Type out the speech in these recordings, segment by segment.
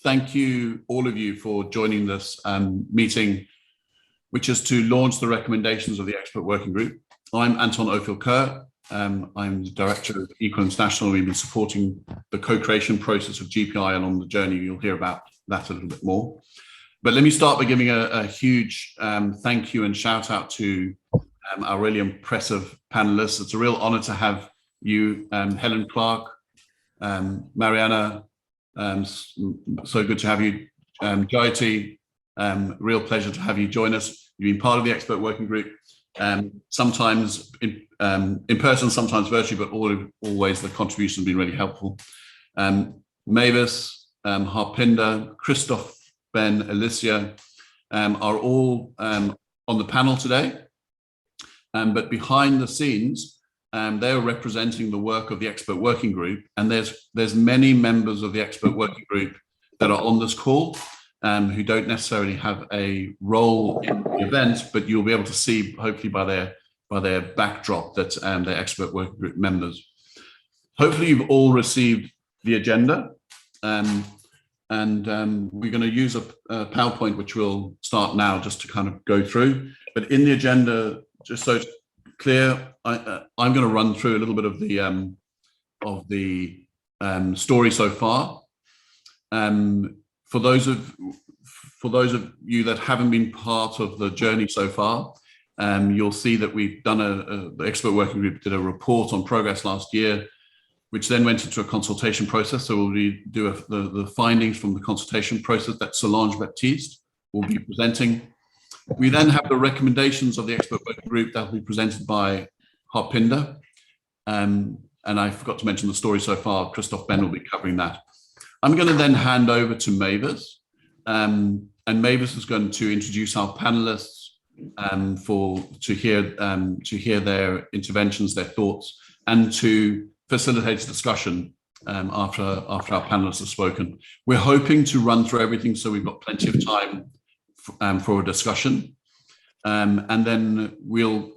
thank you, all of you, for joining this meeting, which is to launch the recommendations of the Expert Working Group. I'm Anton Ophir-Kerr. I'm the Director of Equal International. We've been supporting the co-creation process of GPI, and on the journey, you'll hear about that a little bit more. But let me start by giving a huge thank you and shout out to our really impressive panelists. It's a real honor to have you, Helen Clark, Mariana, so good to have you, Gpi, real pleasure to have you join us. You've been part of the Expert Working Group, sometimes in person, sometimes virtually, but always the contribution has been really helpful. Mavis, Harpinder, Christoph, Ben, Alicia are all on the panel today, but behind the scenes, they are representing the work of the Expert Working Group, and there's many members of the Expert Working Group that are on this call who don't necessarily have a role in the event, but you'll be able to see, hopefully by their backdrop, that they're Expert Working Group members. Hopefully you've all received the agenda, and we're going to use a PowerPoint, which we'll start now just to kind of go through. But in the agenda, just so it's clear, I'm going to run through a little bit of the story so far. For those of you that haven't been part of the journey so far, you'll see that we've done the Expert Working Group did a report on progress last year, which then went into a consultation process. So we'll do the findings from the consultation process that Solange Baptiste will be presenting. We then have the recommendations of the Expert Working Group that will be presented by Harpinder. And I forgot to mention the story so far. Christoph Ben will be covering that. I'm going to then hand over to Mavis. And Mavis is going to introduce our panelists to hear their interventions, their thoughts, and to facilitate a discussion after our panelists have spoken. We're hoping to run through everything, so we've got plenty of time for a discussion. And then we'll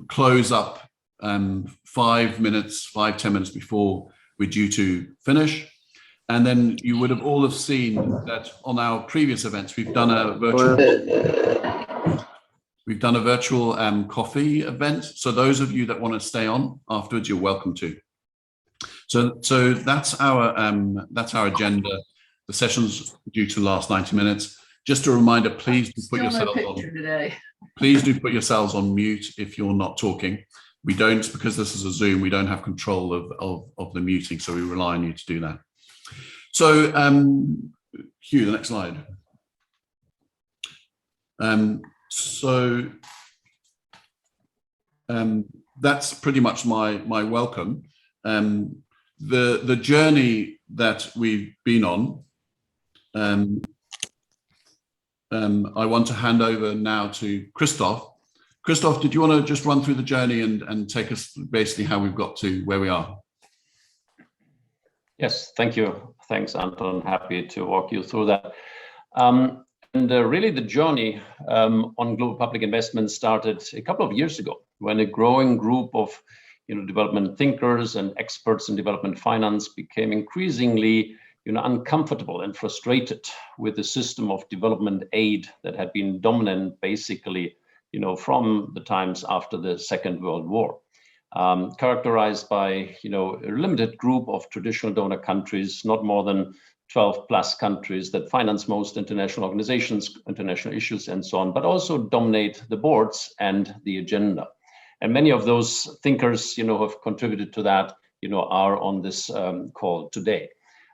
close up 5 minutes, 5-10 minutes before we're due to finish. And then you would have all seen that on our previous events, we've done a virtual coffee event. So those of you that want to stay on afterwards, you're welcome to. So that's our agenda. The session's due to last 90 minutes. Just a reminder, please do put yourselves on. Please do put yourselves on mute if you're not talking. We don't, because this is a Zoom, we don't have control of the muting, so we rely on you to do that. So, Hugh, the next slide. That's pretty much my welcome. The journey that we've been on, I want to hand over now to Christoph. Christoph, did you want to just run through the journey and take us basically how we've got to where we are? Yes, thank you. Thanks, Anton. Happy to walk you through that. Really the journey on global public investment started a couple of years ago when a growing group of development thinkers and experts in development finance became increasingly uncomfortable and frustrated with the system of development aid that had been dominant basically from the times after the Second World War. Characterized by a limited group of traditional donor countries, not more than 12 plus countries that finance most international organizations, international issues, and so on, but also dominate the boards and the agenda. And many of those thinkers, who have contributed to that, are on this call today.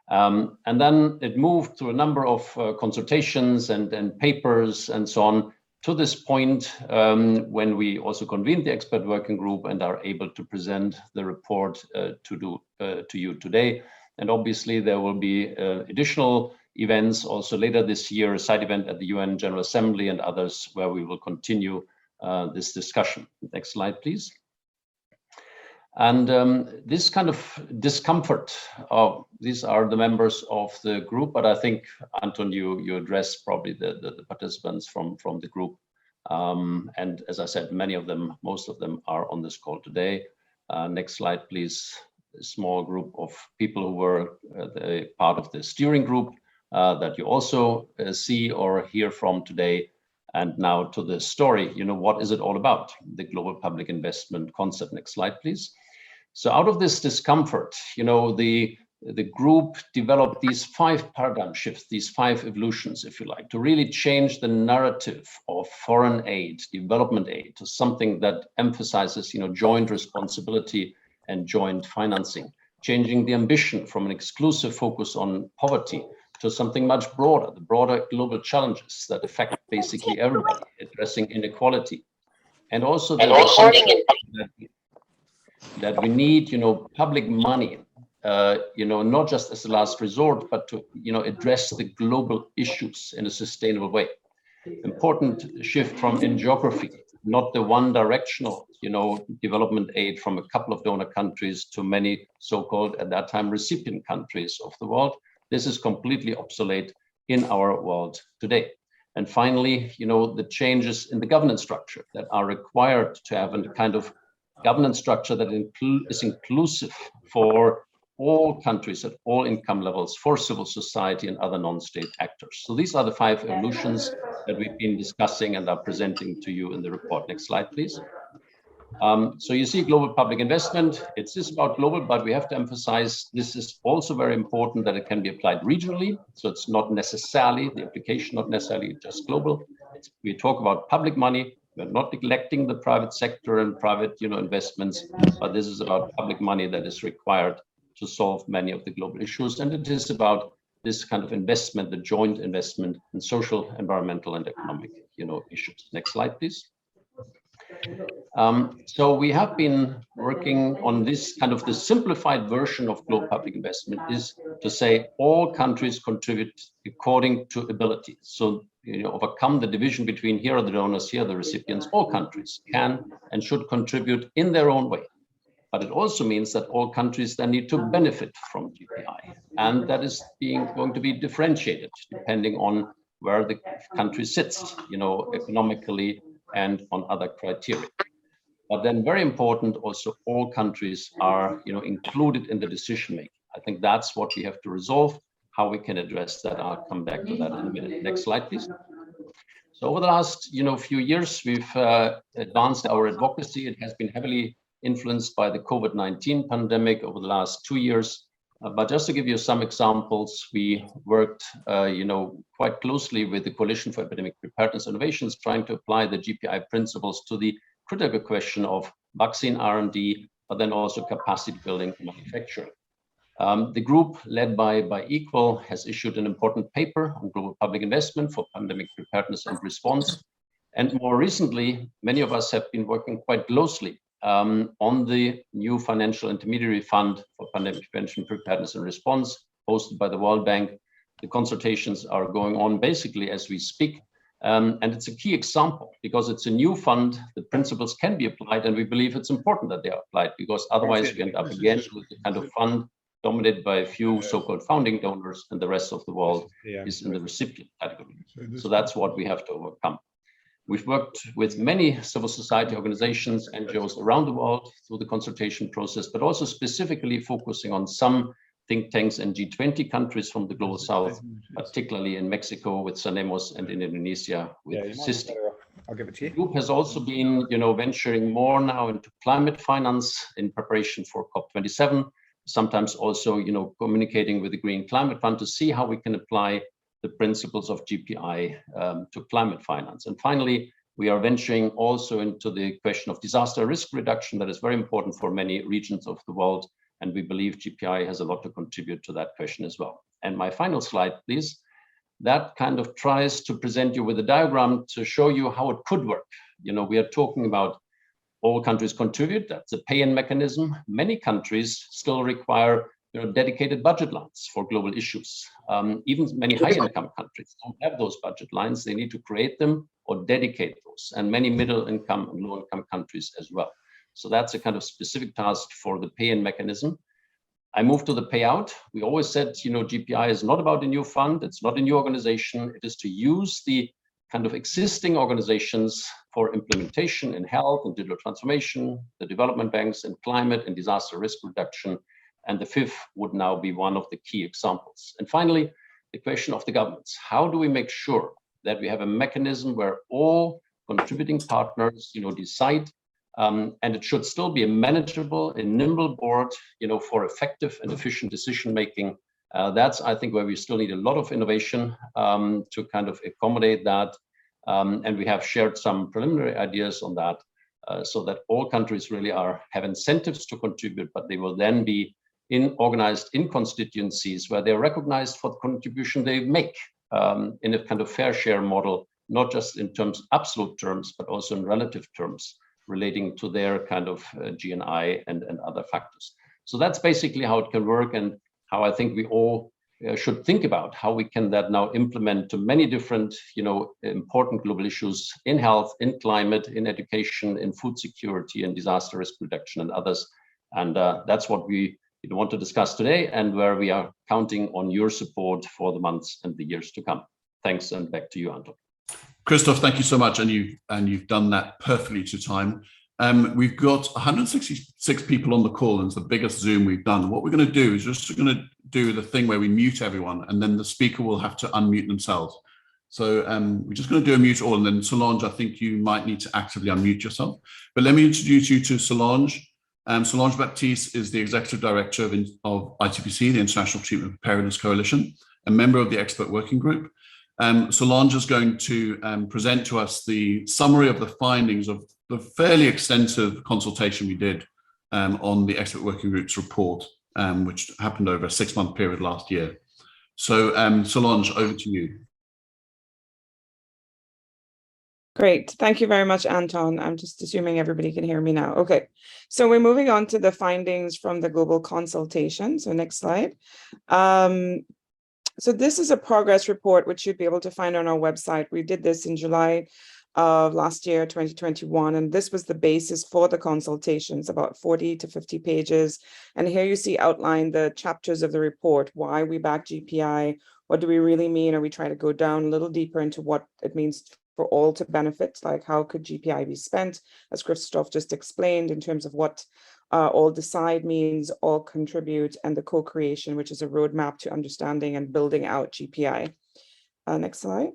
And then it moved through a number of consultations and papers and so on, to this point when we also convened the Expert Working Group and are able to present the report to you today. And obviously there will be additional events also later this year, a side event at the UN General Assembly and others where we will continue this discussion. Next slide, please. And this kind of discomfort, these are the members of the group, but I think, Anton, you addressed probably the participants from the group. And as I said, most of them are on this call today. Next slide, please. A small group of people who were part of the steering group that you also see or hear from today. And now to the story, what is it all about? The global public investment concept. Next slide, please. So out of this discomfort, the group developed these 5 paradigm shifts, these 5 evolutions, if you like, to really change the narrative of foreign aid, development aid, to something that emphasizes, joint responsibility and joint financing, changing the ambition from an exclusive focus on poverty to something much broader, the broader global challenges that affect basically everybody, addressing inequality. And also the that we need, public money, not just as a last resort, but to, address the global issues in a sustainable way. Important shift from in geography, not the one directional, development aid from a couple of donor countries to many so-called at that time recipient countries of the world. This is completely obsolete in our world today. And finally, the changes in the governance structure that are required to have a kind of governance structure that is inclusive for all countries at all income levels, for civil society and other non-state actors. So these are the 5 evolutions that we've been discussing and are presenting to you in the report. Next slide, please. So you see global public investment. It's just about global, but we have to emphasize this is also very important that it can be applied regionally. So it's not necessarily, the application not necessarily just global. We talk about public money. We're not neglecting the private sector and private, investments, but this is about public money that is required to solve many of the global issues. And it is about this kind of investment, the joint investment in social, environmental, and economic, issues. Next slide, please. So we have been working on this kind of the simplified version of global public investment is to say all countries contribute according to ability. So, overcome the division between here are the donors, here are the recipients. All countries can and should contribute in their own way. But it also means that all countries then need to benefit from GPI. And that is going to be differentiated depending on where the country sits, economically and on other criteria. But then very important, also all countries are, included in the decision making. I think that's what we have to resolve, how we can address that. I'll come back to that in a minute. Next slide, please. So over the last, few years, we've advanced our advocacy. It has been heavily influenced by the COVID-19 pandemic over the last 2 years. But just to give you some examples, we worked, quite closely with the Coalition for Epidemic Preparedness Innovations, trying to apply the GPI principles to the critical question of vaccine R&D, but then also capacity building and manufacturing. The group led by Equal has issued an important paper on global public investment for pandemic preparedness and response. And more recently, many of us have been working quite closely on the new financial intermediary fund for pandemic prevention, preparedness and response, hosted by the World Bank. The consultations are going on basically as we speak. And it's a key example because it's a new fund. The principles can be applied, and we believe it's important that they are applied because otherwise we end up again with the kind of fund dominated by a few so-called founding donors, and the rest of the world is in the recipient category. So that's what we have to overcome. We've worked with many civil society organizations, NGOs around the world through the consultation process, but also specifically focusing on some think tanks in G20 countries from the Global South, particularly in Mexico with Sanemos and in Indonesia with SISTI. The group has also been, venturing more now into climate finance in preparation for COP27, sometimes also, communicating with the Green Climate Fund to see how we can apply the principles of GPI to climate finance. And finally, we are venturing also into the question of disaster risk reduction that is very important for many regions of the world. And we believe GPI has a lot to contribute to that question as well. And my final slide, please. That kind of tries to present you with a diagram to show you how it could work. We are talking about all countries contribute. That's a pay-in mechanism. Many countries still require dedicated budget lines for global issues. Even many high-income countries don't have those budget lines. They need to create them or dedicate those, and many middle-income and low-income countries as well. So that's a kind of specific task for the pay-in mechanism. I move to the payout. We always said, GPI is not about a new fund. It's not a new organization. It is to use the kind of existing organizations for implementation in health and digital transformation, the development banks in climate and disaster risk reduction. And the fifth would now be one of the key examples. And finally, the question of the governments. How do we make sure that we have a mechanism where all contributing partners, decide, and it should still be a manageable and nimble board, for effective and efficient decision making. That's, I think, where we still need a lot of innovation to kind of accommodate that. And we have shared some preliminary ideas on that, so that all countries really have incentives to contribute, but they will then be organized in constituencies where they're recognized for the contribution they make, in a kind of fair share model, not just in absolute terms, but also in relative terms relating to their kind of GNI and other factors. So that's basically how it can work, and how I think we all should think about how we can that now implement to many different, important global issues in health, in climate, in education, in food security, and disaster risk reduction, and others. And that's what we want to discuss today, and where we are counting on your support for the months and the years to come. Thanks, and back to you, Anton. Christoph, thank you so much, and you've done that perfectly to time. We've got 166 people on the call, and it's the biggest Zoom we've done. What we're going to do is just going to do the thing where we mute everyone, and then the speaker will have to unmute themselves. So we're just going to do a mute all, and then Solange, I think you might need to actively unmute yourself. But let me introduce you to Solange. Solange Baptiste is the Executive Director of ITPC, the International Treatment Preparedness Coalition, a member of the Expert Working Group. Solange is going to present to us the summary of the findings of the fairly extensive consultation we did on the Expert Working Group's report, which happened over a 6-month period last year. So Solange, over to you. Great. Thank you very much, Anton. I'm just assuming everybody can hear me now. Okay, so we're moving on to the findings from the global consultation. So next slide. So this is a progress report, which you'd be able to find on our website. We did this in July of last year, 2021, and this was the basis for the consultations, about 40 to 50 pages. And here you see outlined the chapters of the report, why we back GPI, what do we really mean, or we try to go down a little deeper into what it means for all to benefit, like how could GPI be spent, as Christoph just explained, in terms of what all decide means, all contribute, and the co-creation, which is a roadmap to understanding and building out GPI. Next slide.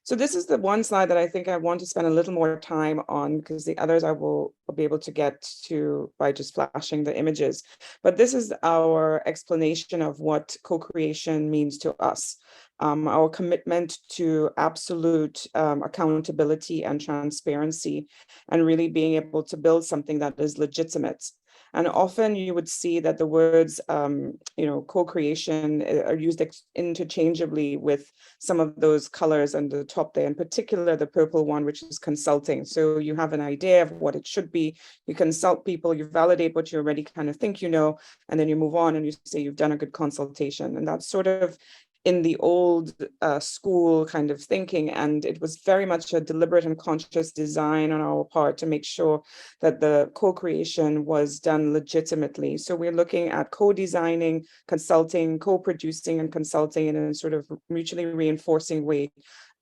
So this is the one slide that I think I want to spend a little more time on, because the others I will be able to get to by just flashing the images. But this is our explanation of what co-creation means to us. Our commitment to absolute accountability and transparency, and really being able to build something that is legitimate. And often you would see that the words, co-creation are used interchangeably with some of those colors on the top there, in particular the purple one, which is consulting. So you have an idea of what it should be, you consult people, you validate what you already kind of think you know, and then you move on and you say you've done a good consultation. And that's sort of in the old school kind of thinking, and it was very much a deliberate and conscious design on our part to make sure that the co-creation was done legitimately. So we're looking at co-designing, consulting, co-producing and consulting in a sort of mutually reinforcing way,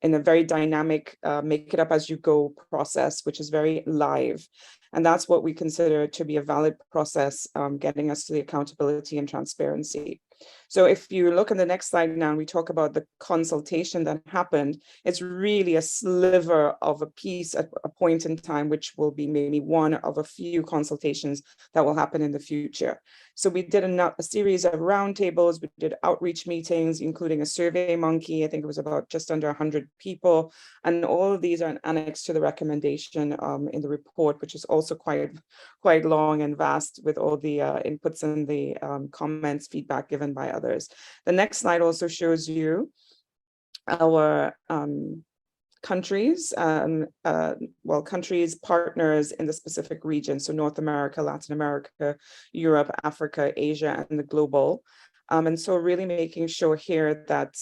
in a very dynamic, make it up as you go process, which is very live. And that's what we consider to be a valid process, getting us to the accountability and transparency. So if you look on the next slide now, and we talk about the consultation that happened, it's really a sliver of a piece at a point in time, which will be maybe one of a few consultations that will happen in the future. So we did a series of roundtables, we did outreach meetings, including a survey monkey. I think it was about just under 100 people. And all of these are an annex to the recommendation in the report, which is also quite long and vast, with all the inputs and the comments, feedback given by others. The next slide also shows you our countries, countries, partners in the specific region. So North America, Latin America, Europe, Africa, Asia, and the global. And so really making sure here that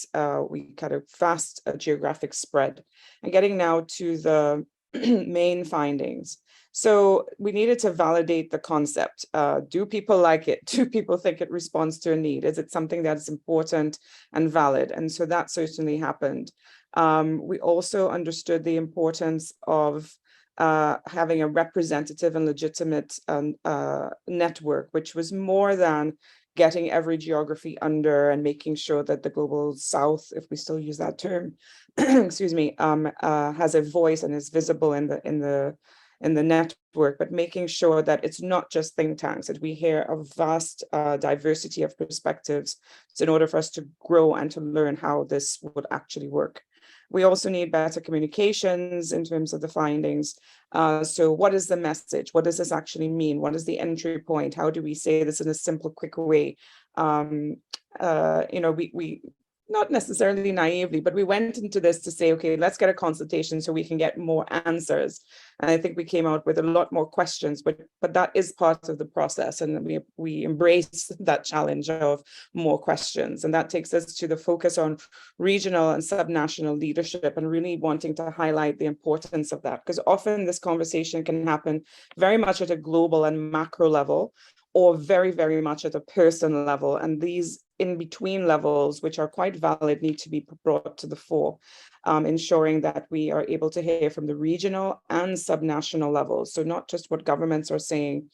we kind of vast geographic spread. And getting now to the main findings. So we needed to validate the concept. Do people like it? Do people think it responds to a need? Is it something that's important and valid? And so that certainly happened. We also understood the importance of having a representative and legitimate network, which was more than getting every geography under and making sure that the global south, if we still use that term, excuse me, has a voice and is visible in the network, but making sure that it's not just think tanks, that we hear a vast diversity of perspectives. So in order for us to grow and to learn how this would actually work. We also need better communications in terms of the findings. So what is the message? What does this actually mean? What is the entry point? How do we say this in a simple, quick way? We not necessarily naively, but we went into this to say, okay, let's get a consultation so we can get more answers. And I think we came out with a lot more questions, but that is part of the process. And we embrace that challenge of more questions. And that takes us to the focus on regional and subnational leadership and really wanting to highlight the importance of that. Because often this conversation can happen very much at a global and macro level, or very, very much at a person level. And these in-between levels, which are quite valid, need to be brought to the fore, ensuring that we are able to hear from the regional and subnational levels. So not just what governments are saying,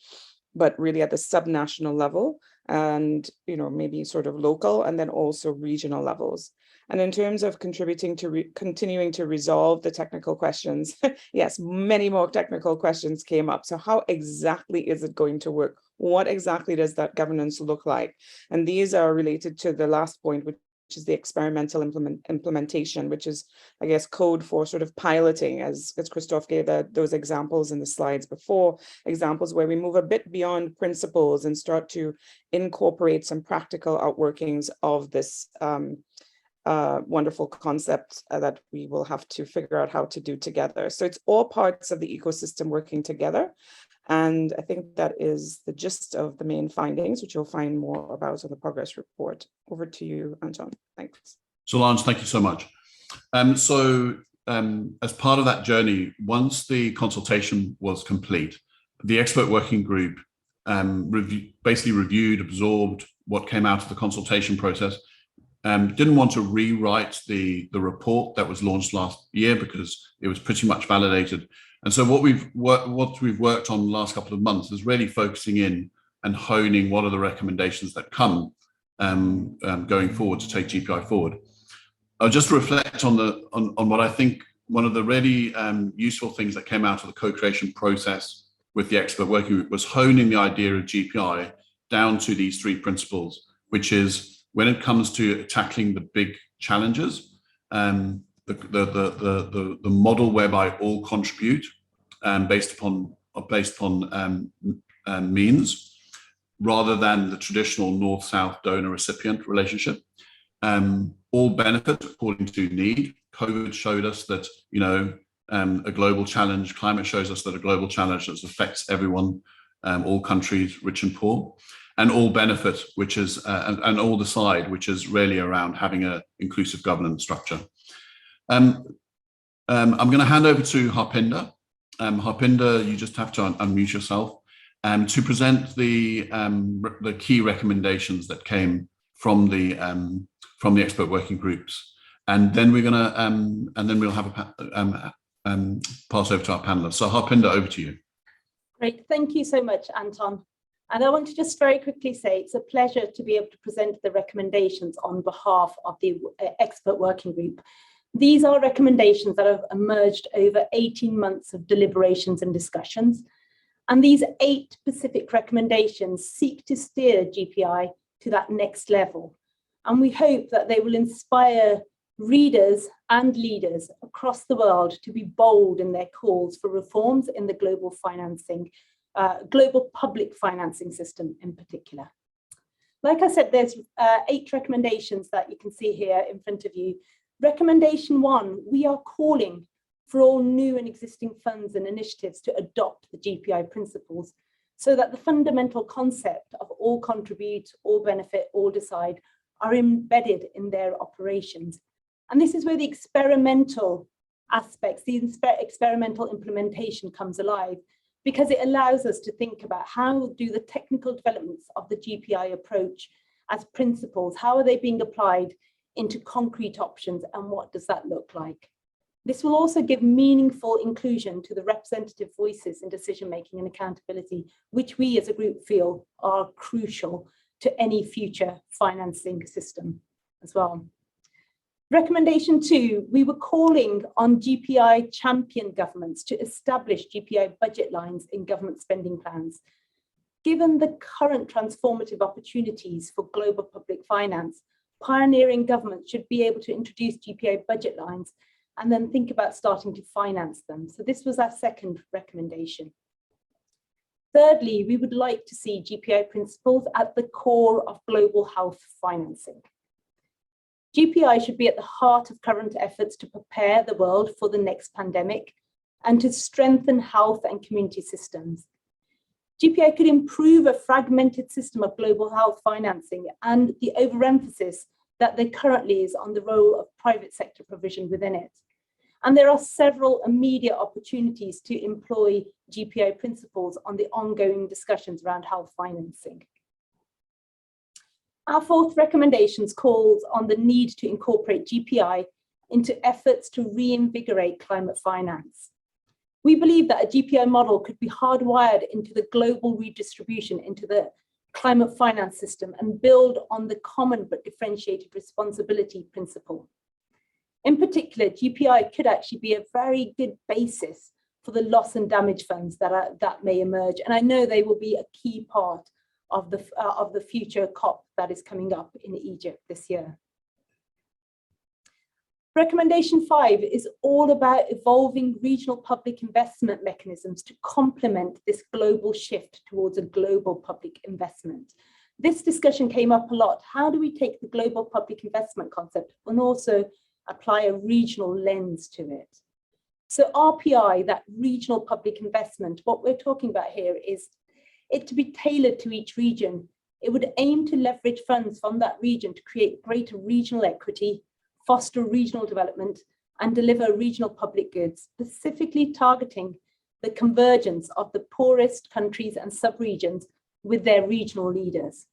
but really at the subnational level and, maybe sort of local and then also regional levels. And in terms of contributing to continuing to resolve the technical questions, yes, many more technical questions came up. So how exactly is it going to work? What exactly does that governance look like? And these are related to the last point, which is the experimental implementation, which is, I guess, code for sort of piloting, as Christophe gave those examples in the slides before, examples where we move a bit beyond principles and start to incorporate some practical outworkings of this wonderful concept that we will have to figure out how to do together. So it's all parts of the ecosystem working together. And I think that is the gist of the main findings, which you'll find more about in the progress report. Over to you, Anton. Thanks. Solange, thank you so much. As part of that journey, once the consultation was complete, the expert working group basically reviewed, absorbed what came out of the consultation process. Didn't want to rewrite the report that was launched last year because it was pretty much validated. And so what we've worked on the last couple of months is really focusing in and honing what are the recommendations that come going forward to take GPI forward. I'll just reflect on what I think one of the really useful things that came out of the co-creation process with the expert working group was honing the idea of GPI down to these three principles, which is when it comes to tackling the big challenges, the model whereby all contribute based upon means, rather than the traditional north-south donor-recipient relationship. All benefit according to need. COVID showed us that a global challenge. Climate shows us that a global challenge that affects everyone, all countries, rich and poor. And all benefit, which is and all decide, which is really around having an inclusive governance structure. I'm going to hand over to Harpinder. Harpinder, you just have to unmute yourself to present the key recommendations that came from the expert working groups, and then we're going to and then we'll have a pass over to our panelists. So Harpinder, over to you. Great, thank you so much, Anton. And I want to just very quickly say it's a pleasure to be able to present the recommendations on behalf of the expert working group. These are recommendations that have emerged over 18 months of deliberations and discussions. And these 8 specific recommendations seek to steer GPI to that next level. And we hope that they will inspire readers and leaders across the world to be bold in their calls for reforms in the global public financing system in particular. Like I said, there's 8 recommendations that you can see here in front of you. Recommendation 1, we are calling for all new and existing funds and initiatives to adopt the GPI principles so that the fundamental concept of all contribute, all benefit, all decide are embedded in their operations. And this is where the experimental aspects, the experimental implementation comes alive, because it allows us to think about how do the technical developments of the GPI approach as principles, how are they being applied into concrete options, and what does that look like? This will also give meaningful inclusion to the representative voices in decision-making and accountability, which we as a group feel are crucial to any future financing system as well. Recommendation 2, we were calling on GPI champion governments to establish GPI budget lines in government spending plans. Given the current transformative opportunities for global public finance, pioneering governments should be able to introduce GPI budget lines and then think about starting to finance them. So this was our second recommendation. Thirdly, we would like to see GPI principles at the core of global health financing. GPI should be at the heart of current efforts to prepare the world for the next pandemic and to strengthen health and community systems. GPI could improve a fragmented system of global health financing and the overemphasis that there currently is on the role of private sector provision within it. And there are several immediate opportunities to employ GPI principles on the ongoing discussions around health financing. Our fourth recommendation calls on the need to incorporate GPI into efforts to reinvigorate climate finance. We believe that a GPI model could be hardwired into the global redistribution into the climate finance system and build on the common but differentiated responsibility principle. In particular, GPI could actually be a very good basis for the loss and damage funds that may emerge. And I know they will be a key part of the future COP that is coming up in Egypt this year. Recommendation 5 is all about evolving regional public investment mechanisms to complement this global shift towards a global public investment. This discussion came up a lot. How do we take the global public investment concept and also apply a regional lens to it? So RPI, that regional public investment, what we're talking about here is it to be tailored to each region. It would aim to leverage funds from that region to create greater regional equity, foster regional development, and deliver regional public goods, specifically targeting the convergence of the poorest countries and sub-regions with their regional leaders.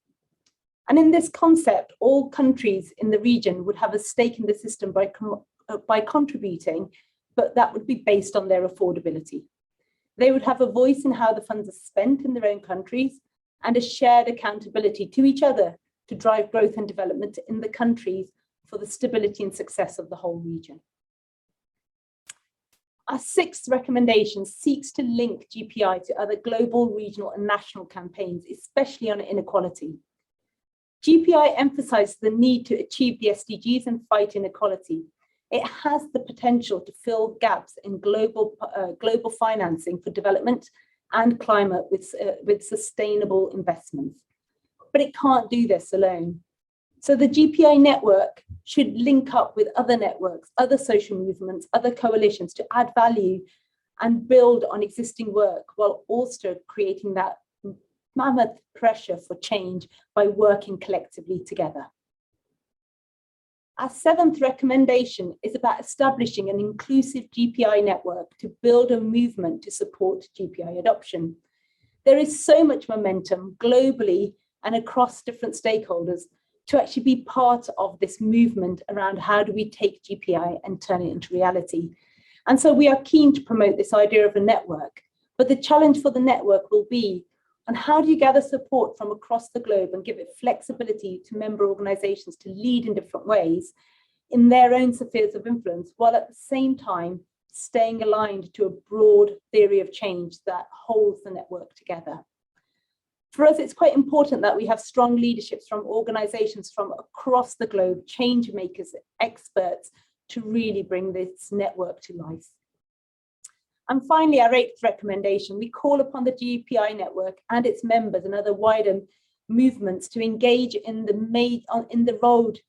And in this concept, all countries in the region would have a stake in the system by contributing, but that would be based on their affordability. They would have a voice in how the funds are spent in their own countries and a shared accountability to each other to drive growth and development in the countries for the stability and success of the whole region. Our sixth recommendation seeks to link GPI to other global, regional, and national campaigns, especially on inequality. GPI emphasizes the need to achieve the SDGs and fight inequality. It has the potential to fill gaps in global financing for development and climate with sustainable investments. But it can't do this alone. So the GPI network should link up with other networks, other social movements, other coalitions to add value and build on existing work while also creating that mammoth pressure for change by working collectively together. Our seventh recommendation is about establishing an inclusive GPI network to build a movement to support GPI adoption. There is so much momentum globally and across different stakeholders to actually be part of this movement around how do we take GPI and turn it into reality. And so we are keen to promote this idea of a network, but the challenge for the network will be on how do you gather support from across the globe and give it flexibility to member organizations to lead in different ways in their own spheres of influence, while at the same time staying aligned to a broad theory of change that holds the network together. For us, it's quite important that we have strong leaderships from organizations from across the globe, change makers, experts, to really bring this network to life. And finally, our eighth recommendation, we call upon the GPI network and its members and other wider movements to engage in the road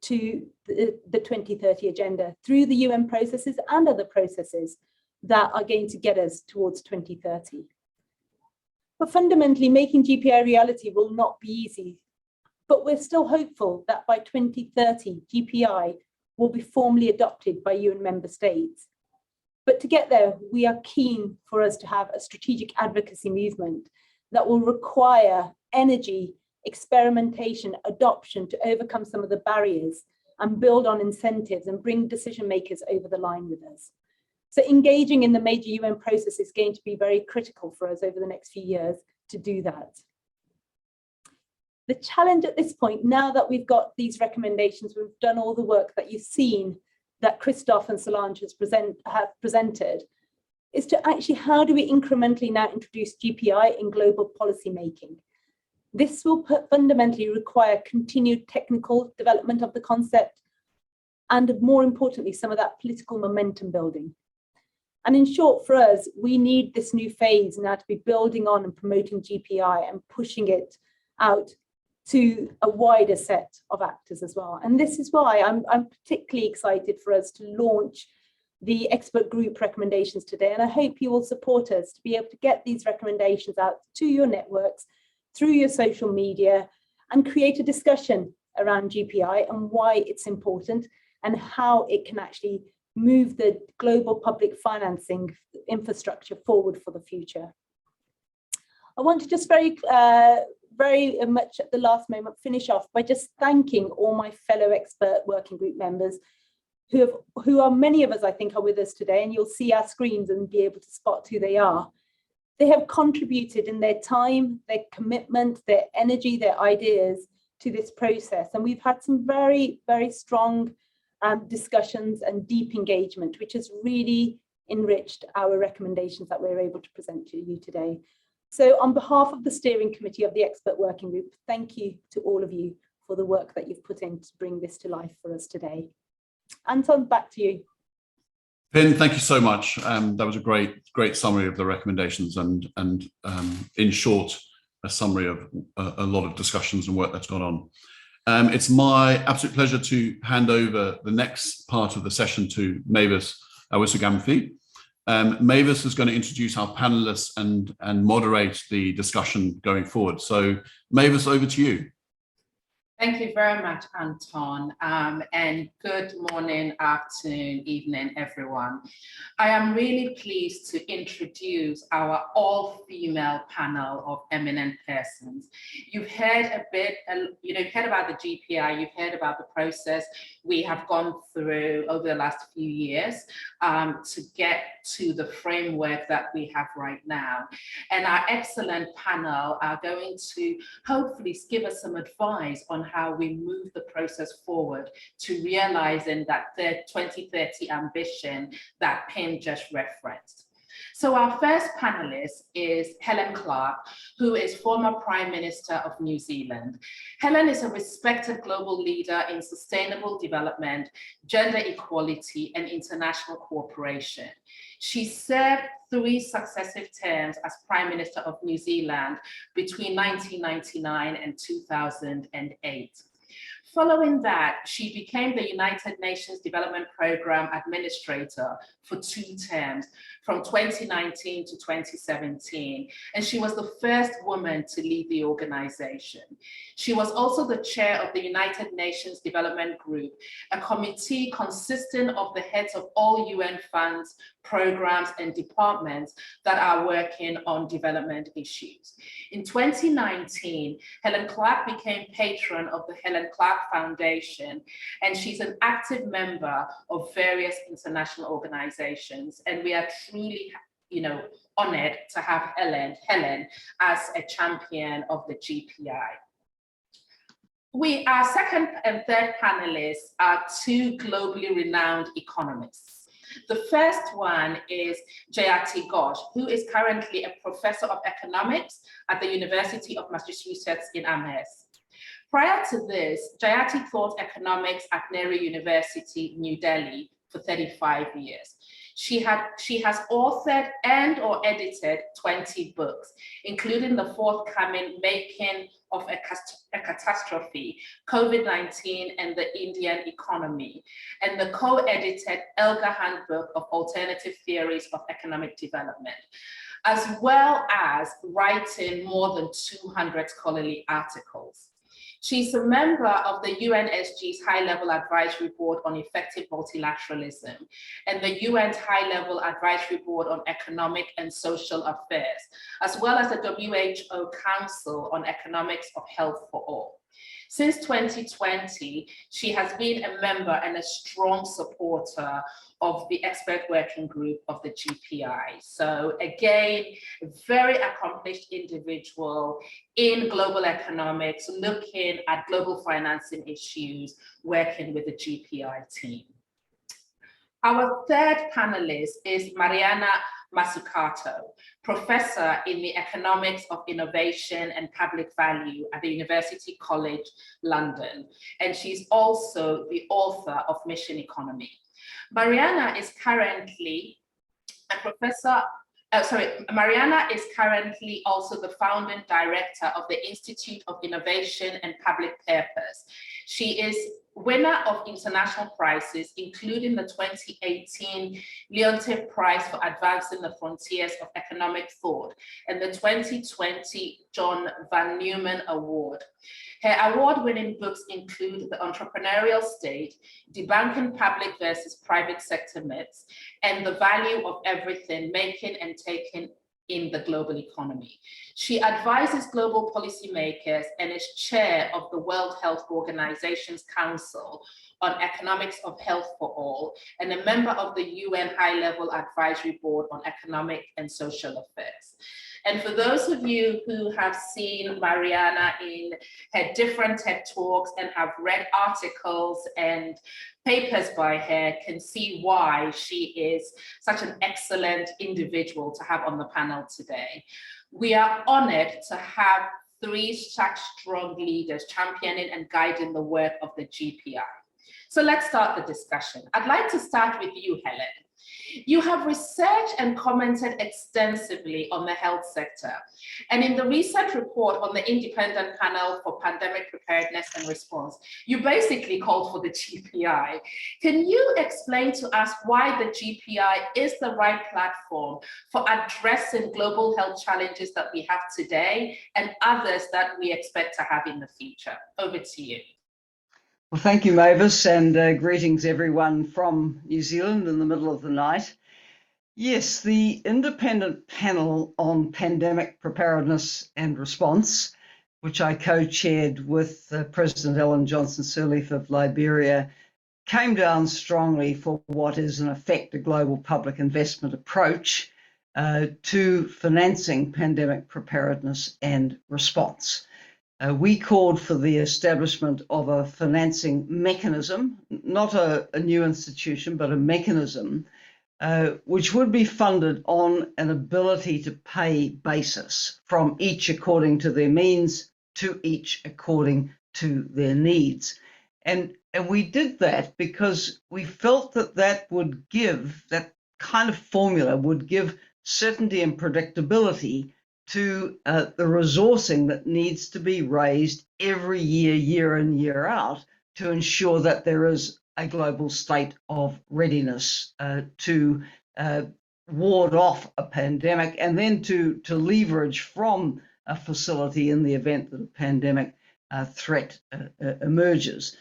to the 2030 agenda through the UN processes and other processes that are going to get us towards 2030. But fundamentally, making GPI reality will not be easy, but we're still hopeful that by 2030, GPI will be formally adopted by UN member states. But to get there, we are keen for us to have a strategic advocacy movement that will require energy, experimentation, adoption to overcome some of the barriers and build on incentives and bring decision makers over the line with us. So engaging in the major UN process is going to be very critical for us over the next few years to do that. The challenge at this point, now that we've got these recommendations, we've done all the work that you've seen that Christoph and Solange have presented, is to actually, how do we incrementally now introduce GPI in global policy making? This will fundamentally require continued technical development of the concept, and more importantly, some of that political momentum building. And in short, for us, we need this new phase now to be building on and promoting GPI and pushing it out to a wider set of actors as well. And this is why I'm particularly excited for us to launch the expert group recommendations today. And I hope you will support us to be able to get these recommendations out to your networks, through your social media, and create a discussion around GPI and why it's important and how it can actually move the global public financing infrastructure forward for the future. I want to just very much at the last moment finish off by just thanking all my fellow expert working group members who are, many of us I think are with us today, and you'll see our screens and be able to spot who they are. They have contributed in their time, their commitment, their energy, their ideas to this process. And we've had some very, very strong discussions and deep engagement, which has really enriched our recommendations that we're able to present to you today. So on behalf of the steering committee of the expert working group, thank you to all of you for the work that you've put in to bring this to life for us today. Anton, back to you. Pin, thank you so much. That was a great summary of the recommendations and in short, a summary of a lot of discussions and work that's gone on. It's my absolute pleasure to hand over the next part of the session to Mavis Awisagamfi. Mavis is going to introduce our panelists and moderate the discussion going forward. So Mavis, over to you. Thank you very much, Anton, and good morning, afternoon, evening, everyone. I am really pleased to introduce our all-female panel of eminent persons. You've heard a bit, you've heard about the GPI, you've heard about the process we have gone through over the last few years to get to the framework that we have right now. And our excellent panel are going to hopefully give us some advice on how we move the process forward to realizing that 2030 ambition that Pin just referenced. So our first panelist is Helen Clark, who is former Prime Minister of New Zealand. Helen is a respected global leader in sustainable development, gender equality, and international cooperation. She served 3 successive terms as Prime Minister of New Zealand between 1999 and 2008. Following that, she became the United Nations Development Programme Administrator for 2 terms, from 2019 to 2017, and she was the first woman to lead the organization. She was also the chair of the United Nations Development Group, a committee consisting of the heads of all UN funds, programs, and departments that are working on development issues. In 2019, Helen Clark became patron of the Helen Clark Foundation, and she's an active member of various international organizations. And we are truly, honored to have Helen as a champion of the GPI. Our second and third panelists are 2 globally renowned economists. The first one is Jayati Ghosh, who is currently a professor of economics at the University of Massachusetts in Amherst. Prior to this, Jayati taught economics at Nehru University, New Delhi for 35 years. She has authored and or edited 20 books, including the forthcoming Making of a Catastrophe, COVID-19 and the Indian Economy, and the co-edited Elgar Handbook of Alternative Theories of Economic Development, as well as writing more than 200 scholarly articles. She's a member of the UNSG's High-Level Advisory Board on Effective Multilateralism and the UN's High-Level Advisory Board on Economic and Social Affairs, as well as the WHO Council on Economics of Health for All. Since 2020, she has been a member and a strong supporter of the expert working group of the GPI. So again, a very accomplished individual in global economics, looking at global financing issues, working with the GPI team. Our third panelist is Mariana Mazzucato, professor in the economics of innovation and public value at the University College London, and she's also the author of Mission Economy. Mariana is currently a professor. Mariana is currently also the founding director of the Institute of Innovation and Public Purpose. She is winner of international prizes, including the 2018 Leontief Prize for Advancing the Frontiers of Economic Thought and the 2020 John Van Neumann Award. Her award-winning books include The Entrepreneurial State, Debunking Public versus Private Sector Myths, and The Value of Everything, Making and Taking in the Global Economy. She advises global policymakers and is chair of the World Health Organization's Council on Economics of Health for All, and a member of the UN High-Level Advisory Board on Economic and Social Affairs. And for those of you who have seen Mariana in her different TED Talks and have read articles and papers by her, can see why she is such an excellent individual to have on the panel today. We are honored to have three such strong leaders championing and guiding the work of the GPI. So let's start the discussion. I'd like to start with you, Helen. You have researched and commented extensively on the health sector. And in the recent report on the Independent Panel for Pandemic Preparedness and Response, you basically called for the GPI. Can you explain to us why the GPI is the right platform for addressing global health challenges that we have today and others that we expect to have in the future? Over to you. Well, thank you, Mavis, and greetings everyone from New Zealand in the middle of the night. Yes, the Independent Panel on Pandemic Preparedness and Response, which I co-chaired with President Ellen Johnson Sirleaf of Liberia, came down strongly for what is in effect a global public investment approach to financing pandemic preparedness and response. We called for the establishment of a financing mechanism, not a new institution, but a mechanism which would be funded on an ability to pay basis, from each according to their means to each according to their needs. And we did that because we felt that that kind of formula would give certainty and predictability to the resourcing that needs to be raised every year, year in, year out, to ensure that there is a global state of readiness to ward off a pandemic, and then to leverage from a facility in the event that a pandemic threat emerges.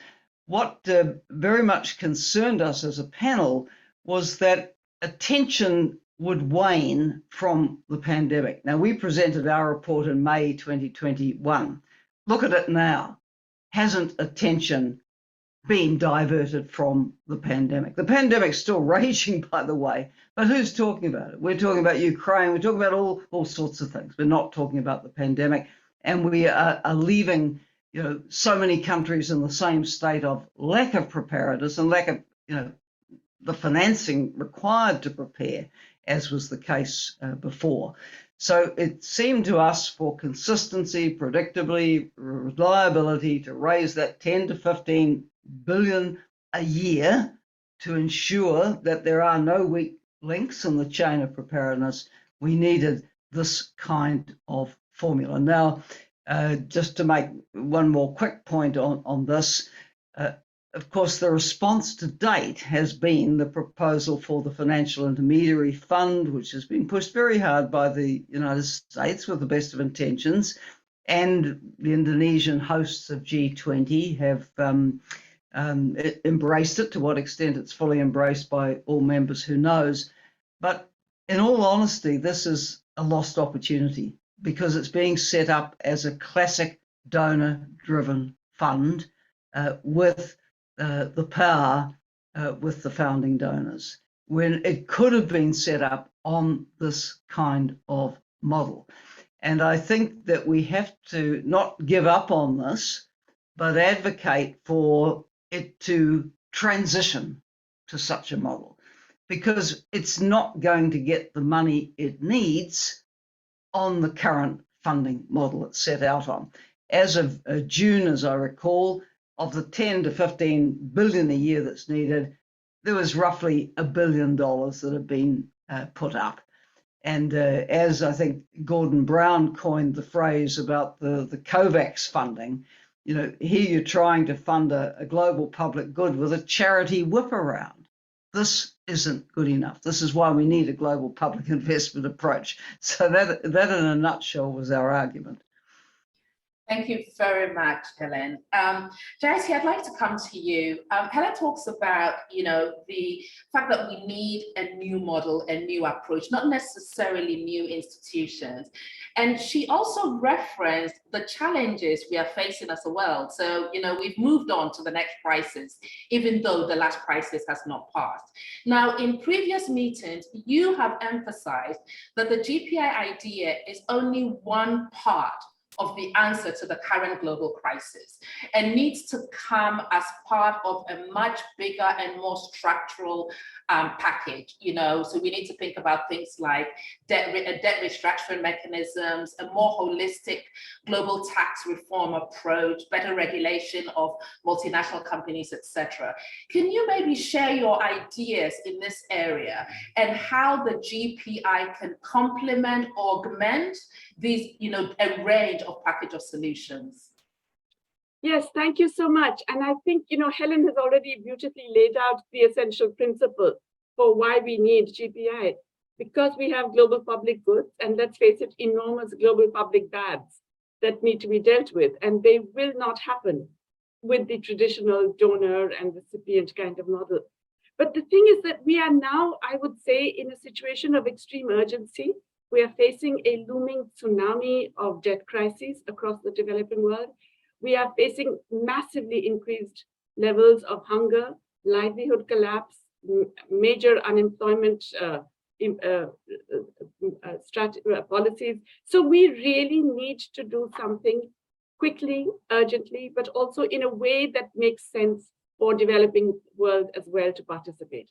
What very much concerned us as a panel was that attention would wane from the pandemic. Now, we presented our report in May 2021. Look at it now. Hasn't attention been diverted from the pandemic? The pandemic's still raging, by the way, but who's talking about it? We're talking about Ukraine. We're talking about all sorts of things. We're not talking about the pandemic, and we are leaving, so many countries in the same state of lack of preparedness and lack of, the financing required to prepare, as was the case before. So it seemed to us, for consistency, predictably, reliability, to raise that 10 to 15 billion a year to ensure that there are no weak links in the chain of preparedness, we needed this kind of formula. Now, just to make one more quick point on this, of course, the response to date has been the proposal for the Financial Intermediary Fund, which has been pushed very hard by the United States with the best of intentions, and the Indonesian hosts of G20 have embraced it. To what extent it's fully embraced by all members, who knows? But in all honesty, this is a lost opportunity, because it's being set up as a classic donor-driven fund with the power with the founding donors, when it could have been set up on this kind of model. And I think that we have to not give up on this, but advocate for it to transition to such a model, because it's not going to get the money it needs on the current funding model it's set out on. As of June, as I recall, of the 10 to 15 billion a year that's needed, there was roughly $1 billion that have been put up. And as I think Gordon Brown coined the phrase about the COVAX funding, you know, here you're trying to fund a global public good with a charity whip around. This isn't good enough. This is why we need a global public investment approach. So that in a nutshell was our argument. Thank you very much, Helen. Jayashree, I'd like to come to you. Helen talks about, the fact that we need a new model, a new approach, not necessarily new institutions. And she also referenced the challenges we are facing as a world. So, we've moved on to the next crisis, even though the last crisis has not passed. Now, in previous meetings, you have emphasized that the GPI idea is only one part of the answer to the current global crisis, and needs to come as part of a much bigger and more structural package. So we need to think about things like debt restructuring mechanisms, a more holistic global tax reform approach, better regulation of multinational companies, etc. Can you maybe share your ideas in this area and how the GPI can complement, augment these, a range of package of solutions? Yes, thank you so much. And I think, Helen has already beautifully laid out the essential principle for why we need GPI. Because we have global public goods, and let's face it, enormous global public bads that need to be dealt with. And they will not happen with the traditional donor and recipient kind of model. But the thing is that we are now, I would say, in a situation of extreme urgency. We are facing a looming tsunami of debt crises across the developing world. We are facing massively increased levels of hunger, livelihood collapse, major unemployment policies. So we really need to do something quickly, urgently, but also in a way that makes sense for developing world as well to participate.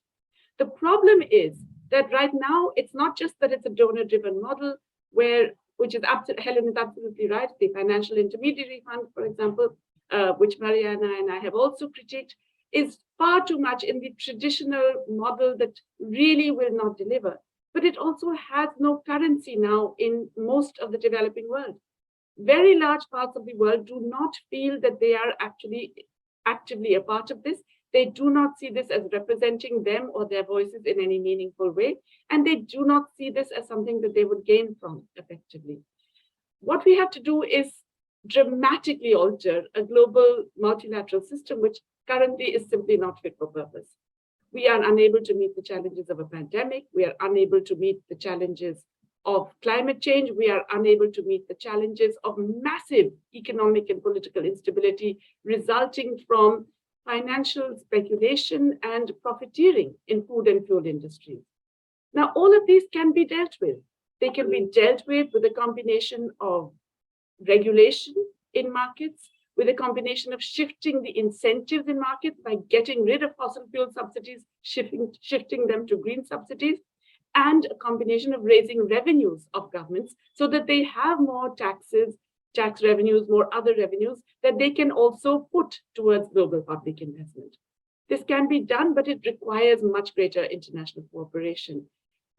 The problem is that right now, it's not just that it's a donor-driven model, which is Helen is absolutely right. The Financial Intermediary Fund, for example, which Mariana and I have also critiqued, is far too much in the traditional model that really will not deliver. But it also has no currency now in most of the developing world. Very large parts of the world do not feel that they are actually actively a part of this. They do not see this as representing them or their voices in any meaningful way, and they do not see this as something that they would gain from effectively. What we have to do is dramatically alter a global multilateral system, which currently is simply not fit for purpose. We are unable to meet the challenges of a pandemic. We are unable to meet the challenges of climate change. We are unable to meet the challenges of massive economic and political instability resulting from financial speculation and profiteering in food and fuel industries. Now, all of these can be dealt with. They can be dealt with a combination of regulation in markets, with a combination of shifting the incentives in markets by getting rid of fossil fuel subsidies, shifting them to green subsidies, and a combination of raising revenues of governments so that they have more taxes, tax revenues, more other revenues that they can also put towards global public investment. This can be done, but it requires much greater international cooperation.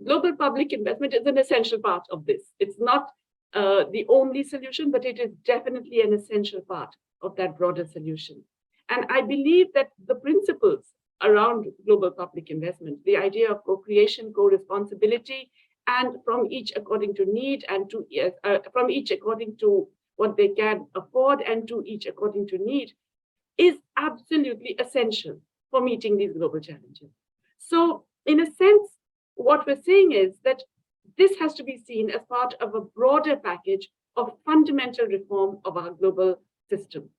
Global public investment is an essential part of this. It's not the only solution, but it is definitely an essential part of that broader solution. And I believe that the principles around global public investment, the idea of co-creation, co-responsibility, and from each according to need and from each according to what they can afford and to each according to need, is absolutely essential for meeting these global challenges. So in a sense, what we're saying is that this has to be seen as part of a broader package of fundamental reform of our global system.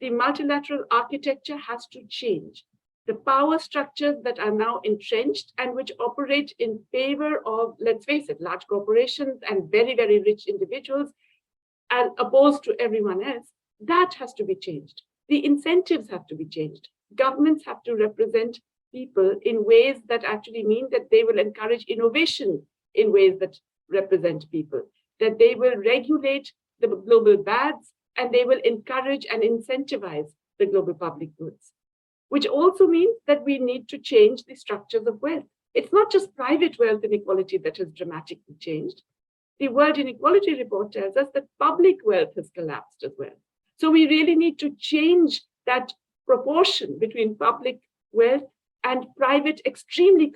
the multilateral architecture has to change. The power structures that are now entrenched and which operate in favor of, let's face it, large corporations and very, very rich individuals and opposed to everyone else, that has to be changed. The incentives have to be changed. Governments have to represent people in ways that actually mean that they will encourage innovation in ways that represent people, that they will regulate the global bads, and they will encourage and incentivize the global public goods, which also means that we need to change the structures of wealth. It's not just private wealth inequality that has dramatically changed. The World Inequality Report tells us that public wealth has collapsed as well. So we really need to change that proportion between public wealth and private, extremely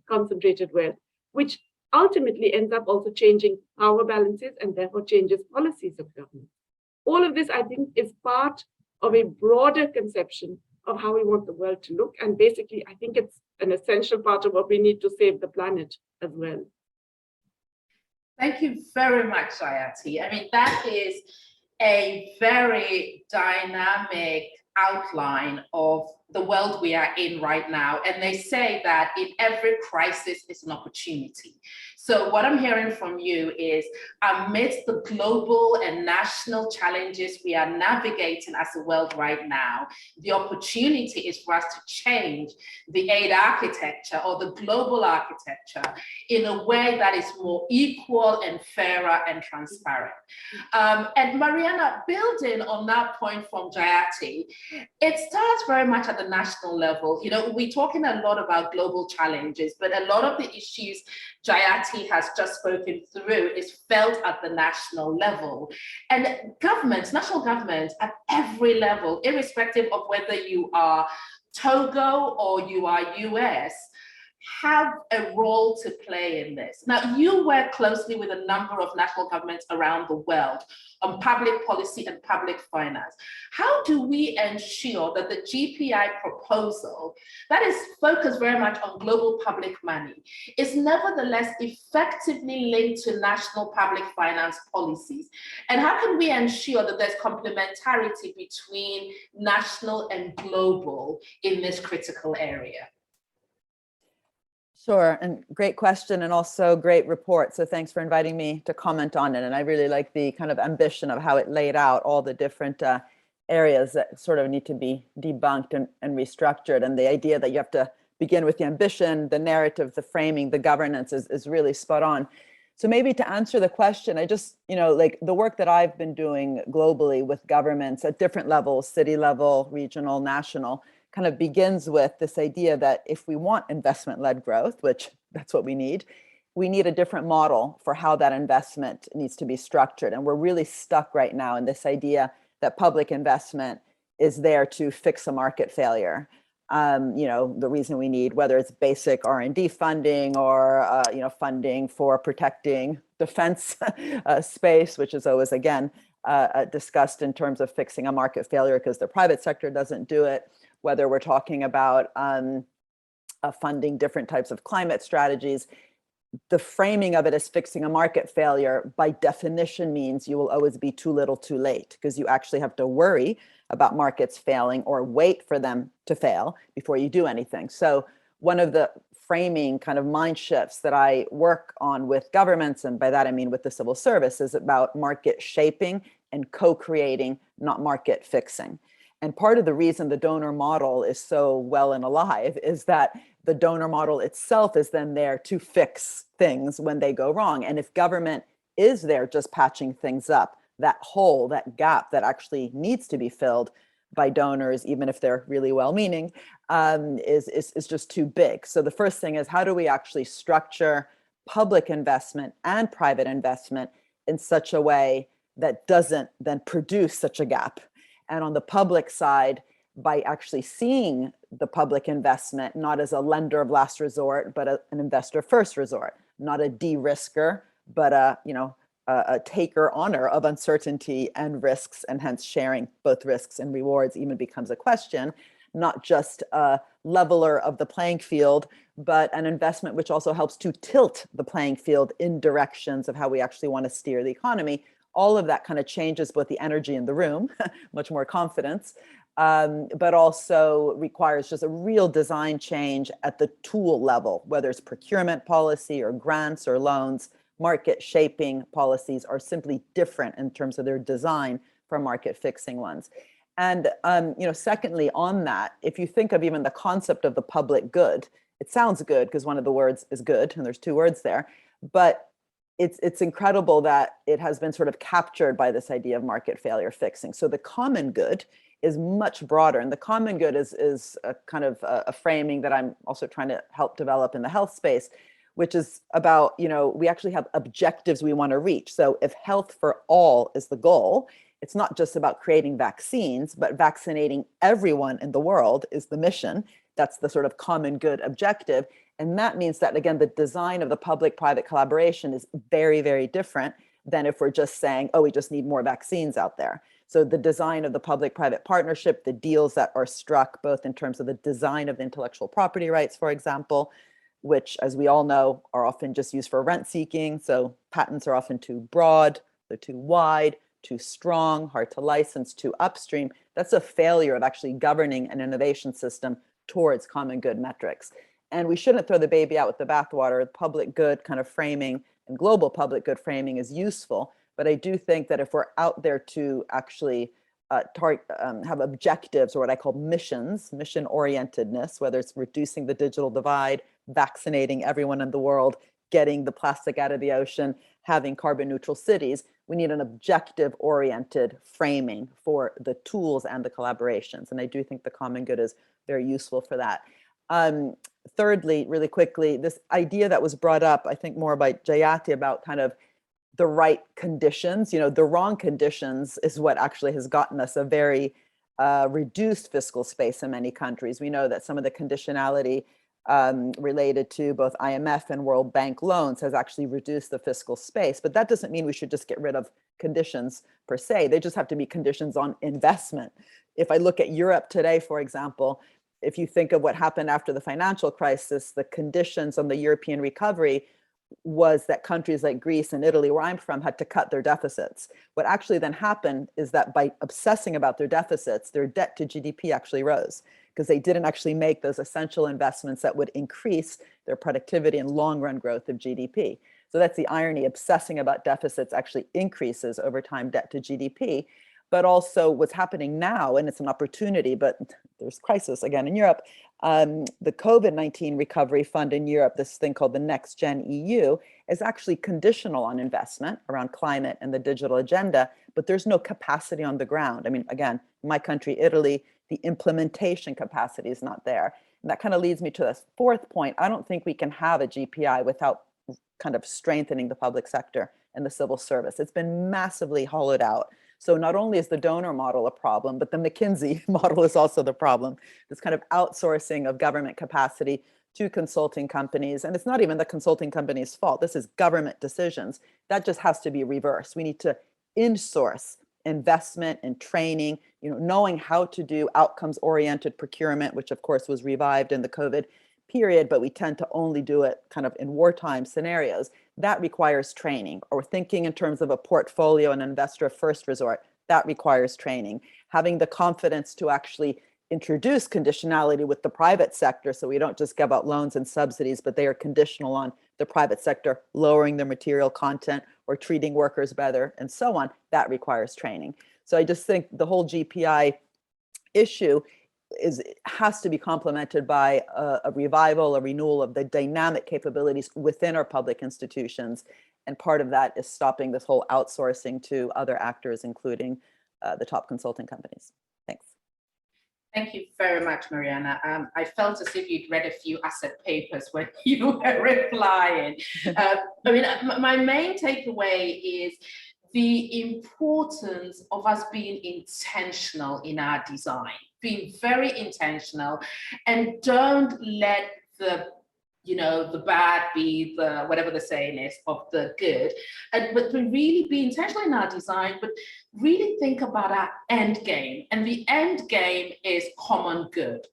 concentrated wealth, which ultimately ends up also changing power balances and therefore changes policies of government. All of this, I think, is part of a broader conception of how we want the world to look. And basically, I think it's an essential part of what we need to save the planet as well. Thank you very much, Jayati. I mean, that is a very dynamic outline of the world we are in right now. And they say that in every crisis is an opportunity. So what I'm hearing from you is, amidst the global and national challenges we are navigating as a world right now, the opportunity is for us to change the aid architecture or the global architecture in a way that is more equal and fairer and transparent. And Mariana, building on that point from Jayati, it starts very much at the national level. You know, we're talking a lot about global challenges, but a lot of the issues Jayati has just spoken through is felt at the national level. And governments, national governments at every level, irrespective of whether you are Togo or you are US, have a role to play in this. Now, you work closely with a number of national governments around the world on public policy and public finance. How do we ensure that the GPI proposal that is focused very much on global public money is nevertheless effectively linked to national public finance policies? And how can we ensure that there's complementarity between national and global in this critical area? Sure, and great question and also great report. So thanks for inviting me to comment on it. And I really like the kind of ambition of how it laid out all the different areas that sort of need to be debunked and restructured. And the idea that you have to begin with the ambition, the narrative, the framing, the governance is really spot on. So maybe to answer the question, I just, like the work that I've been doing globally with governments at different levels, city level, regional, national, kind of begins with this idea that if we want investment-led growth, which that's what we need a different model for how that investment needs to be structured. And we're really stuck right now in this idea that public investment is there to fix a market failure. The reason we need, whether it's basic R&D funding or, funding for protecting defense space, which is always, again, discussed in terms of fixing a market failure because the private sector doesn't do it, whether we're talking about funding different types of climate strategies. The framing of it as fixing a market failure by definition means you will always be too little too late, because you actually have to worry about markets failing or wait for them to fail before you do anything. So one of the framing kind of mind shifts that I work on with governments, and by that I mean with the civil service, is about market shaping and co-creating, not market fixing. And part of the reason the donor model is so well and alive is that the donor model itself is then there to fix things when they go wrong. And if government is there just patching things up, that hole, that gap that actually needs to be filled by donors, even if they're really well-meaning, is just too big. So the first thing is, how do we actually structure public investment and private investment in such a way that doesn't then produce such a gap? And on the public side, by actually seeing the public investment not as a lender of last resort, but an investor of first resort, not a de-risker, but a taker-honor of uncertainty and risks, and hence sharing both risks and rewards even becomes a question, not just a leveler of the playing field, but an investment which also helps to tilt the playing field in directions of how we actually want to steer the economy. all of that kind of changes both the energy in the room, much more confidence, but also requires just a real design change at the tool level, whether it's procurement policy or grants or loans. Market shaping policies are simply different in terms of their design from market fixing ones. And secondly, on that, if you think of even the concept of the public good, it sounds good because one of the words is good, and there's two words there, but it's incredible that it has been sort of captured by this idea of market failure fixing. So the common good is much broader, and the common good is a kind of a framing that I'm also trying to help develop in the health space, which is about, we actually have objectives we want to reach. So if health for all is the goal, it's not just about creating vaccines, but vaccinating everyone in the world is the mission. That's the sort of common good objective. And that means that, again, the design of the public-private collaboration is very, very different than if we're just saying, oh, we just need more vaccines out there. So the design of the public-private partnership, the deals that are struck, both in terms of the design of the intellectual property rights, for example, which, as we all know, are often just used for rent seeking. So patents are often too broad, they're too wide, too strong, hard to license, too upstream. That's a failure of actually governing an innovation system towards common good metrics. And we shouldn't throw the baby out with the bathwater. Public good kind of framing and global public good framing is useful. But I do think that if we're out there to actually have objectives, or what I call missions, mission orientedness, whether it's reducing the digital divide, vaccinating everyone in the world, getting the plastic out of the ocean, having carbon neutral cities, we need an objective oriented framing for the tools and the collaborations. And I do think the common good is very useful for that. Thirdly, really quickly, this idea that was brought up, I think more by Jayati, about kind of the right conditions, the wrong conditions is what actually has gotten us a very reduced fiscal space in many countries. We know that some of the conditionality related to both IMF and World Bank loans has actually reduced the fiscal space, but that doesn't mean we should just get rid of conditions per se. They just have to be conditions on investment. If I look at Europe today, for example, if you think of what happened after the financial crisis, the conditions on the European recovery was that countries like Greece and Italy, where I'm from, had to cut their deficits. What actually then happened is that by obsessing about their deficits, their debt to GDP actually rose, because they didn't actually make those essential investments that would increase their productivity and long-run growth of GDP. So that's the irony. Obsessing about deficits actually increases over time debt to GDP. But also what's happening now, and it's an opportunity, but there's crisis again in Europe, the COVID-19 recovery fund in Europe, this thing called the Next Gen EU, is actually conditional on investment around climate and the digital agenda, but there's no capacity on the ground. I mean, again, my country, Italy, the implementation capacity is not there. And that kind of leads me to this fourth point. I don't think we can have a GPI without kind of strengthening the public sector and the civil service. It's been massively hollowed out. So not only is the donor model a problem, but the McKinsey model is also the problem. This kind of outsourcing of government capacity to consulting companies. And it's not even the consulting company's fault. This is government decisions. That just has to be reversed. We need to insource investment and training, knowing how to do outcomes-oriented procurement, which of course was revived in the COVID period, but we tend to only do it kind of in wartime scenarios. That requires training. Or thinking in terms of a portfolio and investor of first resort, that requires training. Having the confidence to actually introduce conditionality with the private sector, so we don't just give out loans and subsidies, but they are conditional on the private sector lowering their material content or treating workers better and so on, that requires training. So I just think the whole GPI issue has to be complemented by a revival, a renewal of the dynamic capabilities within our public institutions. And part of that is stopping this whole outsourcing to other actors, including the top consulting companies. Thanks. Thank you very much, Mariana. I felt as if you'd read a few asset papers when you were replying. My main takeaway is the importance of us being intentional in our design, being very intentional, and don't let the bad be the, whatever the saying is, of the good. But to really be intentional in our design, but really think about our end game. And the end game is common good.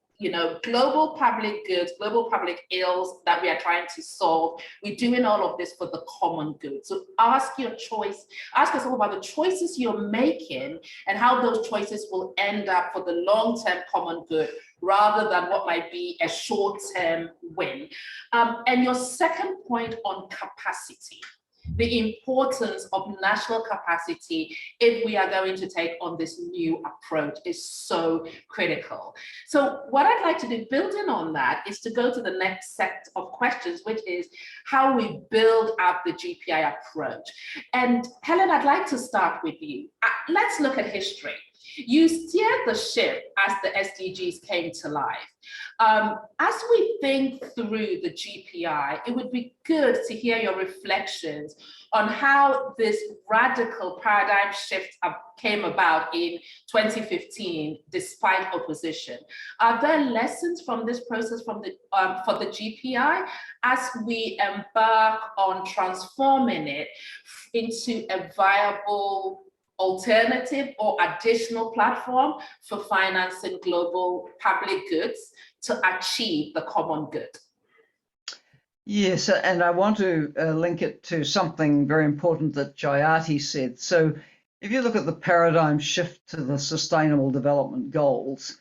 global public goods, global public ills that we are trying to solve. We're doing all of this for the common good. So ask yourself about the choices you're making and how those choices will end up for the long-term common good, rather than what might be a short-term win. And your second point on capacity, the importance of national capacity if we are going to take on this new approach is so critical. So what I'd like to do, building on that, is to go to the next set of questions, which is how we build up the GPI approach. And Helen, I'd like to start with you. Let's look at history. You steered the ship as the SDGs came to life. As we think through the GPI, it would be good to hear your reflections on how this radical paradigm shift came about in 2015, despite opposition. Are there lessons from this process for the GPI as we embark on transforming it into a viable alternative or additional platform for financing global public goods to achieve the common good? Yes, and I want to link it to something very important that Jayati said. So if you look at the paradigm shift to the Sustainable Development Goals,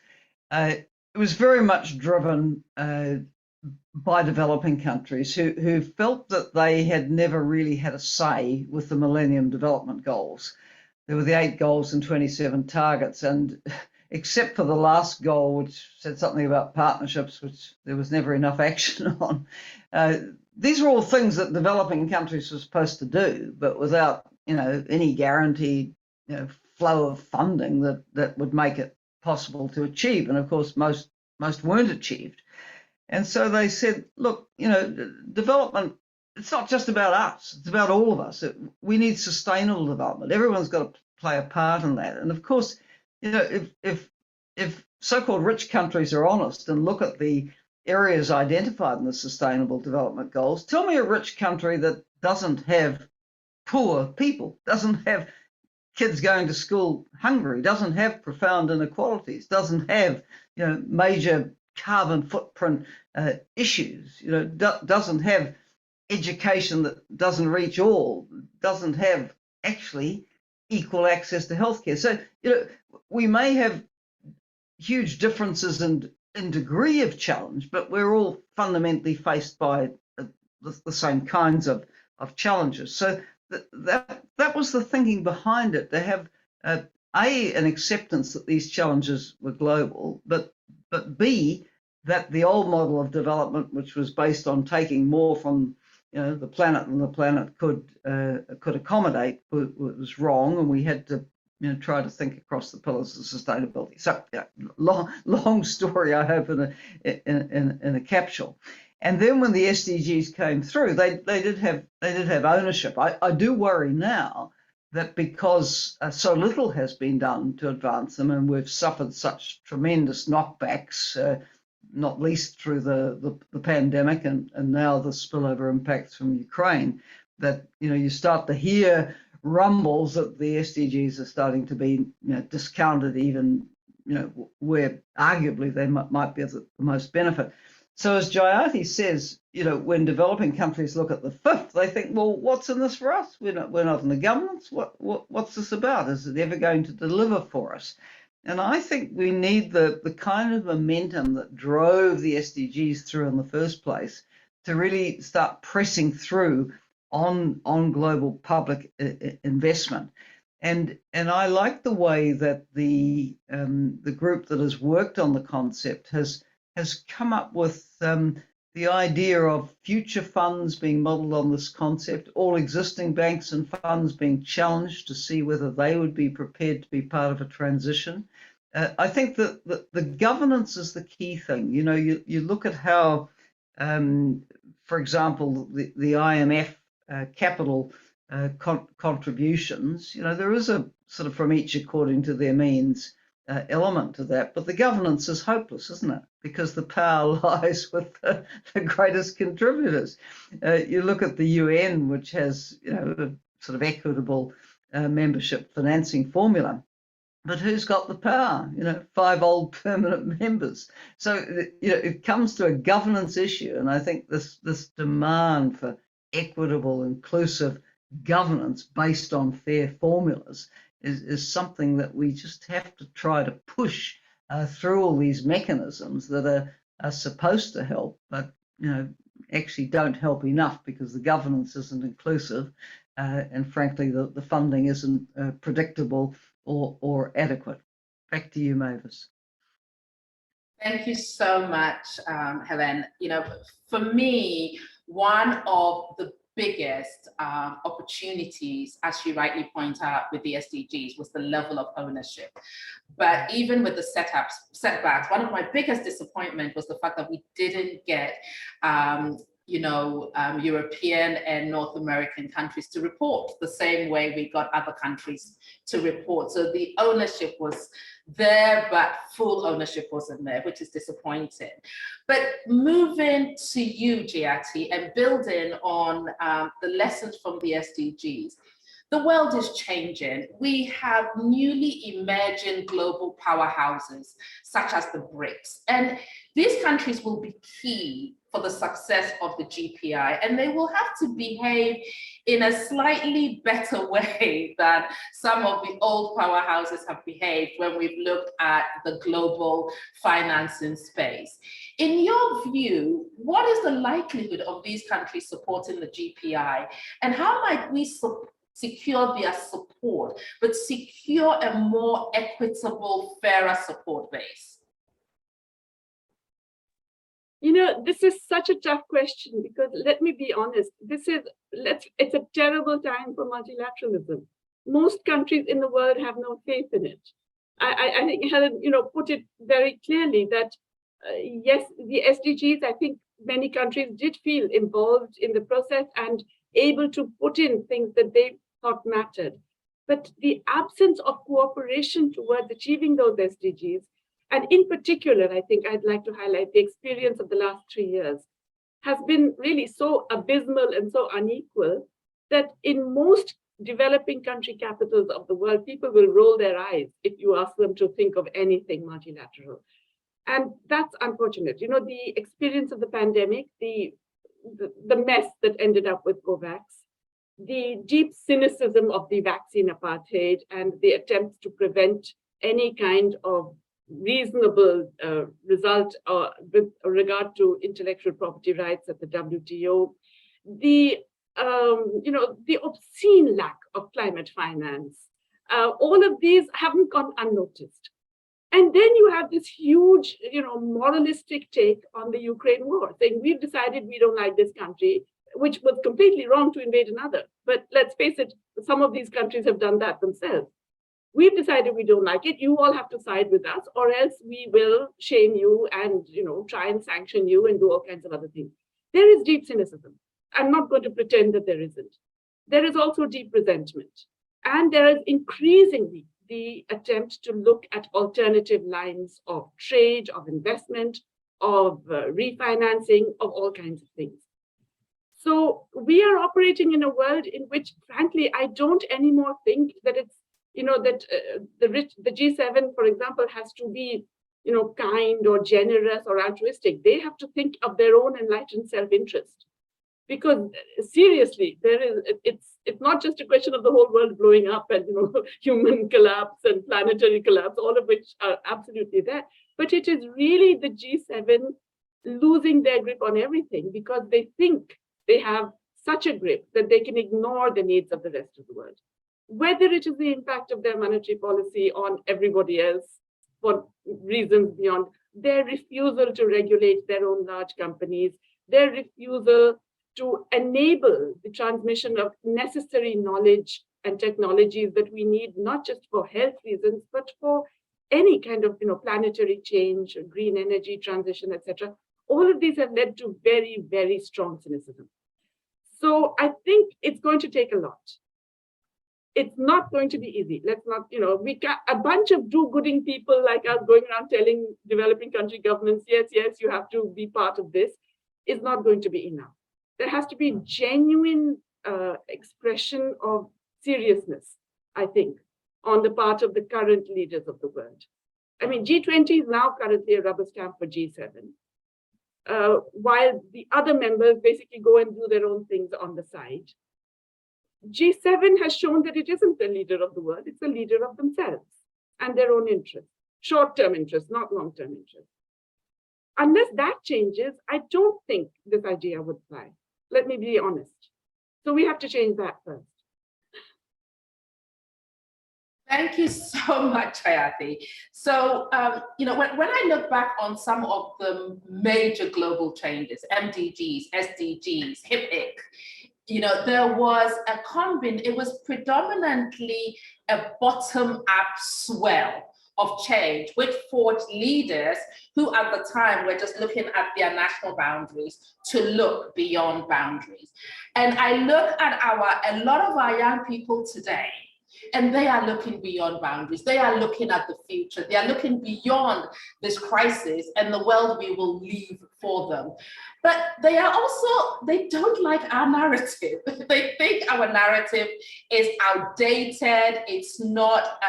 it was very much driven by developing countries who felt that they had never really had a say with the Millennium Development Goals. There were the 8 goals and 27 targets, and except for the last goal, which said something about partnerships, which there was never enough action on, these were all things that developing countries were supposed to do, but without any guaranteed flow of funding that would make it possible to achieve. And of course, most weren't achieved. And so they said, look, development, it's not just about us, it's about all of us. We need sustainable development. Everyone's got to play a part in that. And of course, if so-called rich countries are honest and look at the areas identified in the Sustainable Development Goals, tell me a rich country that doesn't have poor people, doesn't have kids going to school hungry, doesn't have profound inequalities, doesn't have major carbon footprint issues, doesn't have education that doesn't reach all, doesn't have actually equal access to healthcare. So we may have huge differences in degree of challenge, but we're all fundamentally faced by the same kinds of challenges. So that was the thinking behind it, to have an acceptance that these challenges were global, but B, that the old model of development, which was based on taking more from the planet than the planet could accommodate, was wrong, and we had to try to think across the pillars of sustainability. So long story, I hope, in a capsule. And then when the SDGs came through, they did have ownership. I do worry now that because so little has been done to advance them, and we've suffered such tremendous knockbacks, not least through the pandemic and now the spillover impacts from Ukraine, that you start to hear rumbles that the SDGs are starting to be discounted, even where arguably they might be of the most benefit. So as Jayati says, when developing countries look at the 5th, they think, well, what's in this for us? We're not in the governance. What's this about? Is it ever going to deliver for us? And I think we need the kind of momentum that drove the SDGs through in the first place to really start pressing through on global public investment. And I like the way that the group that has worked on the concept has come up with the idea of future funds being modelled on this concept, all existing banks and funds being challenged to see whether they would be prepared to be part of a transition. I think that the governance is the key thing. You look at how, for example, the IMF capital contributions, there is a sort of from each according to their means element to that, but the governance is hopeless, isn't it? Because the power lies with the greatest contributors. You look at the UN, which has a sort of equitable membership financing formula. But who's got the power? 5 old permanent members. So it comes to a governance issue, and I think this demand for equitable, inclusive governance based on fair formulas is something that we just have to try to push through all these mechanisms that are supposed to help, but actually don't help enough because the governance isn't inclusive, and frankly the funding isn't predictable or adequate. Back to you, Mavis. Thank you so much, Helen. For me, one of the biggest opportunities, as you rightly point out with the SDGs, was the level of ownership. But even with the setbacks, one of my biggest disappointment was the fact that we didn't get European and North American countries to report the same way we got other countries to report. So the ownership was there, but full ownership wasn't there, which is disappointing. But moving to you, Jyoti, and building on the lessons from the SDGs, the world is changing. We have newly emerging global powerhouses, such as the BRICS. And these countries will be key for the success of the GPI, and they will have to behave in a slightly better way than some of the old powerhouses have behaved when we've looked at the global financing space. In your view, what is the likelihood of these countries supporting the GPI, and how might we secure their support, but secure a more equitable, fairer support base? This is such a tough question because let me be honest, it's a terrible time for multilateralism. Most countries in the world have no faith in it. I think Helen, put it very clearly that yes, the SDGs, I think many countries did feel involved in the process and able to put in things that they thought mattered. But the absence of cooperation towards achieving those SDGs, and in particular, I think I'd like to highlight the experience of the last 3 years, has been really so abysmal and so unequal that in most developing country capitals of the world, people will roll their eyes if you ask them to think of anything multilateral. And that's unfortunate. The experience of the pandemic, the mess that ended up with COVAX, the deep cynicism of the vaccine apartheid and the attempts to prevent any kind of reasonable result with regard to intellectual property rights at the WTO, the obscene lack of climate finance, all of these haven't gone unnoticed. And then you have this huge, moralistic take on the Ukraine war, saying we've decided we don't like this country, which was completely wrong to invade another. But let's face it, some of these countries have done that themselves. We've decided we don't like it. You all have to side with us, or else we will shame you and try and sanction you and do all kinds of other things. There is deep cynicism. I'm not going to pretend that there isn't. There is also deep resentment. And there is increasingly the attempt to look at alternative lines of trade, of investment, of refinancing, of all kinds of things. So we are operating in a world in which, frankly, I don't anymore think that it's, the G7, for example, has to be, kind or generous or altruistic. They have to think of their own enlightened self-interest. Because seriously, it's not just a question of the whole world blowing up and human collapse and planetary collapse, all of which are absolutely there. But it is really the G7 losing their grip on everything because they think they have such a grip that they can ignore the needs of the rest of the world. Whether it is the impact of their monetary policy on everybody else for reasons beyond their refusal to regulate their own large companies, their refusal to enable the transmission of necessary knowledge and technologies that we need, not just for health reasons, but for any kind of planetary change, green energy transition, etc. All of these have led to very, very strong cynicism. So I think it's going to take a lot. It's not going to be easy. Let's not, a bunch of do-gooding people like us going around telling developing country governments, yes, you have to be part of this, is not going to be enough. There has to be genuine expression of seriousness, I think, on the part of the current leaders of the world. I mean, G20 is now currently a rubber stamp for G7, while the other members basically go and do their own things on the side. G7 has shown that it isn't the leader of the world, it's the leader of themselves and their own interests, short-term interests, not long-term interests. Unless that changes, I don't think this idea would fly. Let me be honest. So we have to change that first. Thank you so much, Hayati. So, you know, when I look back on some of the major global changes, MDGs, SDGs, HIPIC, you know, there was a it was predominantly a bottom-up swell of change, which forged leaders who at the time were just looking at their national boundaries to look beyond boundaries. And I look at a lot of our young people today, and they are looking beyond boundaries. They are looking at the future. They are looking beyond this crisis and the world we will leave for them. But they don't like our narrative. They think our narrative is outdated, it's not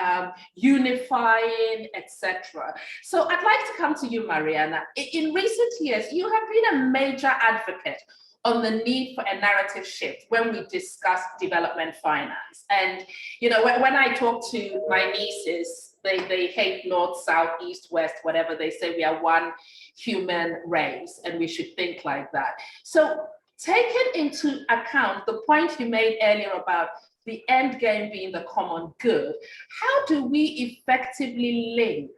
unifying, etc. So I'd like to come to you, Mariana. In recent years, you have been a major advocate on the need for a narrative shift when we discuss development finance. And, you know, when I talk to my nieces, they hate north, south, east, west, whatever. They say we are one human race and we should think like that. So taking into account the point you made earlier about the end game being the common good, how do we effectively link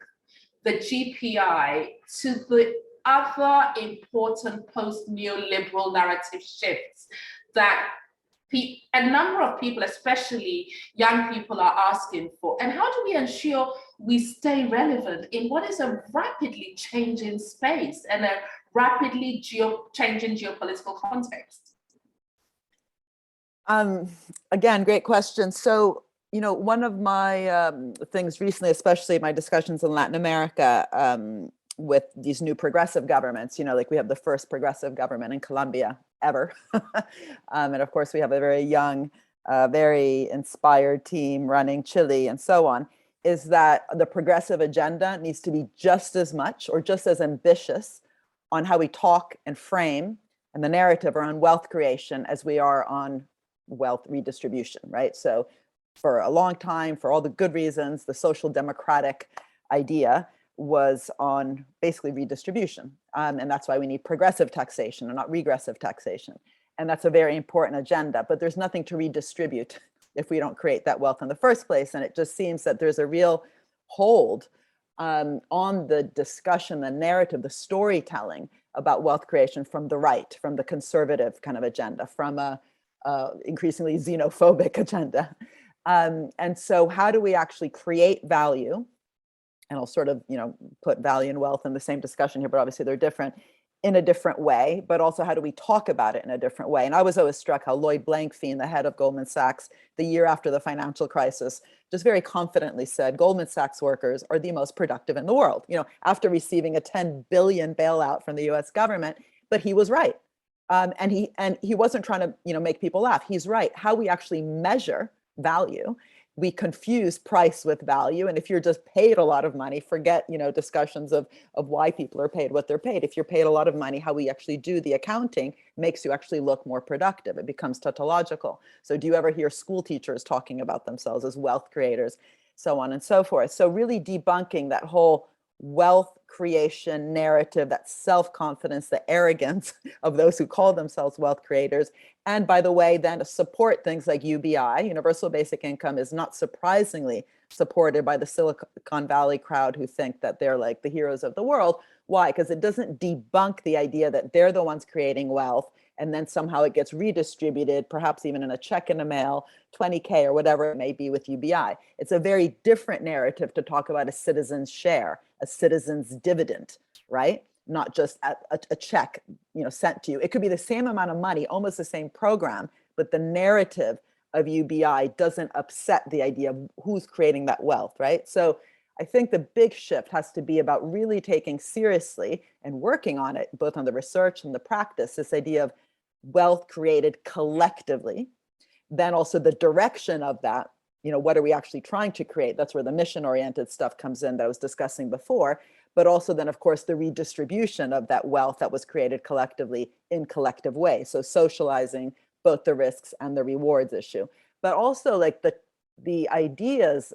the GPI to the other important post-neoliberal narrative shifts that a number of people, especially young people, are asking for? And how do we ensure we stay relevant in what is a rapidly changing space and a rapidly changing geopolitical context? Again, great question. So, you know, one of my things recently, especially my discussions in Latin America, with these new progressive governments, you know, like we have the first progressive government in Colombia ever. And of course, we have a very young, very inspired team running Chile and so on, is that the progressive agenda needs to be just as much or just as ambitious on how we talk and frame and the narrative around wealth creation as we are on wealth redistribution, right? So for a long time, for all the good reasons, the social democratic idea was on basically redistribution. And that's why we need progressive taxation and not regressive taxation. And that's a very important agenda, but there's nothing to redistribute if we don't create that wealth in the first place. And it just seems that there's a real hold on the discussion, the narrative, the storytelling about wealth creation from the right, from the conservative kind of agenda, from a increasingly xenophobic agenda. And so how do we actually create value? And I'll sort of, you know, put value and wealth in the same discussion here, but obviously they're different, in a different way, but also how do we talk about it in a different way? And I was always struck how Lloyd Blankfein, the head of Goldman Sachs, the year after the financial crisis, just very confidently said, Goldman Sachs workers are the most productive in the world, you know, after receiving a 10 billion bailout from the US government, but he was right. And he wasn't trying to, you know, make people laugh. He's right. How we actually measure value, we confuse price with value. And if you're just paid a lot of money, forget, you know, discussions of why people are paid what they're paid. If you're paid a lot of money, how we actually do the accounting makes you actually look more productive. It becomes tautological. So do you ever hear school teachers talking about themselves as wealth creators, so on and so forth? So really debunking that whole wealth creation narrative, that self-confidence, the arrogance of those who call themselves wealth creators. And by the way, then to support things like UBI, universal basic income, is not surprisingly supported by the Silicon Valley crowd who think that they're like the heroes of the world. Why? Because it doesn't debunk the idea that they're the ones creating wealth and then somehow it gets redistributed, perhaps even in a check in the mail, 20K or whatever it may be with UBI. It's a very different narrative to talk about a citizen's share, a citizen's dividend, right? Not just a check, you know, sent to you. It could be the same amount of money, almost the same program, but the narrative of UBI doesn't upset the idea of who's creating that wealth, right? So I think the big shift has to be about really taking seriously and working on it, both on the research and the practice, this idea of wealth created collectively, then also the direction of that what are we actually trying to create? That's where the mission-oriented stuff comes in that I was discussing before, but also then, of course, the redistribution of that wealth that was created collectively in collective ways. So socializing both the risks and the rewards issue, but also like the ideas,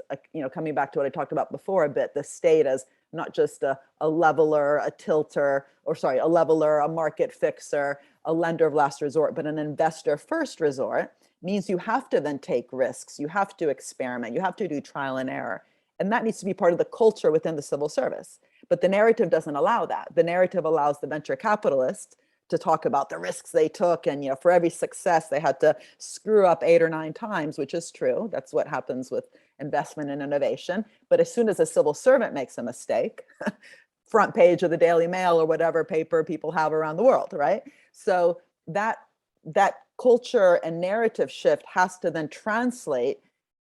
coming back to what I talked about before a bit, the state as not just a leveler, a tilter, a leveler, a market fixer, a lender of last resort, but an investor first resort, means you have to then take risks, you have to experiment, you have to do trial and error. And that needs to be part of the culture within the civil service. But the narrative doesn't allow that. The narrative allows the venture capitalist to talk about the risks they took, and for every success they had to screw up 8 or 9 times, which is true. That's what happens with investment and innovation. But as soon as a civil servant makes a mistake, front page of the Daily Mail or whatever paper people have around the world, right? So that culture and narrative shift has to then translate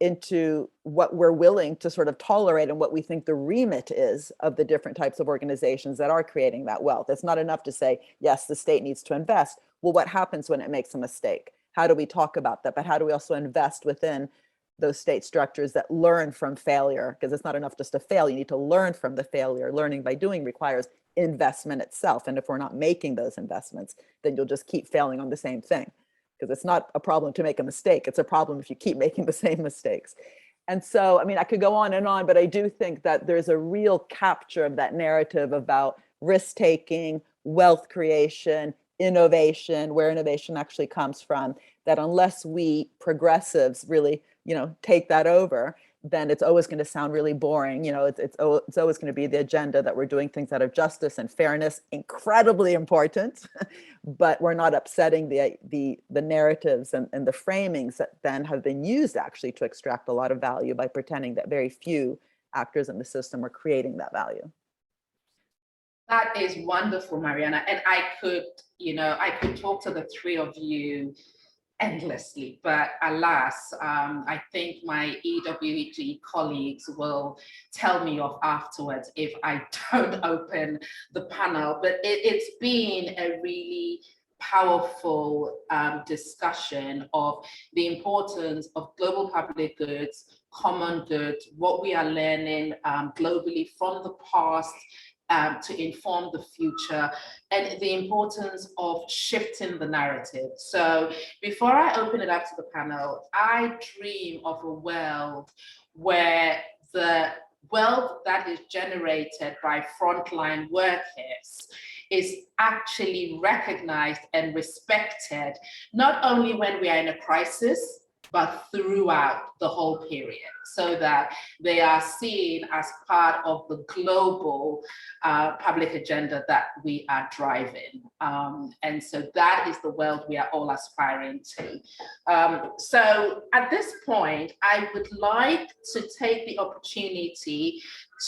into what we're willing to sort of tolerate and what we think the remit is of the different types of organizations that are creating that wealth. It's not enough to say, yes, the state needs to invest. Well, what happens when it makes a mistake? How do we talk about that? But how do we also invest within those state structures that learn from failure? Because it's not enough just to fail. You need to learn from the failure. Learning by doing requires investment itself. And if we're not making those investments, then you'll just keep failing on the same thing. Because it's not a problem to make a mistake. It's a problem if you keep making the same mistakes. And so, I mean, I could go on and on, but I do think that there's a real capture of that narrative about risk-taking, wealth creation, innovation, where innovation actually comes from, that unless we progressives really, take that over, then it's always going to sound really boring. It's always going to be the agenda that we're doing things out of justice and fairness, incredibly important, but we're not upsetting the narratives and the framings that then have been used actually to extract a lot of value by pretending that very few actors in the system are creating that value. That is wonderful, Mariana. And I could talk to the three of you endlessly, but alas, I think my EWG colleagues will tell me off afterwards if I don't open the panel. But it's been a really powerful discussion of the importance of global public goods, common goods, what we are learning globally from the past, to inform the future, and the importance of shifting the narrative. So before I open it up to the panel, I dream of a world where the wealth that is generated by frontline workers is actually recognized and respected, not only when we are in a crisis, but throughout the whole period, so that they are seen as part of the global public agenda that we are driving. And so that is the world we are all aspiring to. So at this point, I would like to take the opportunity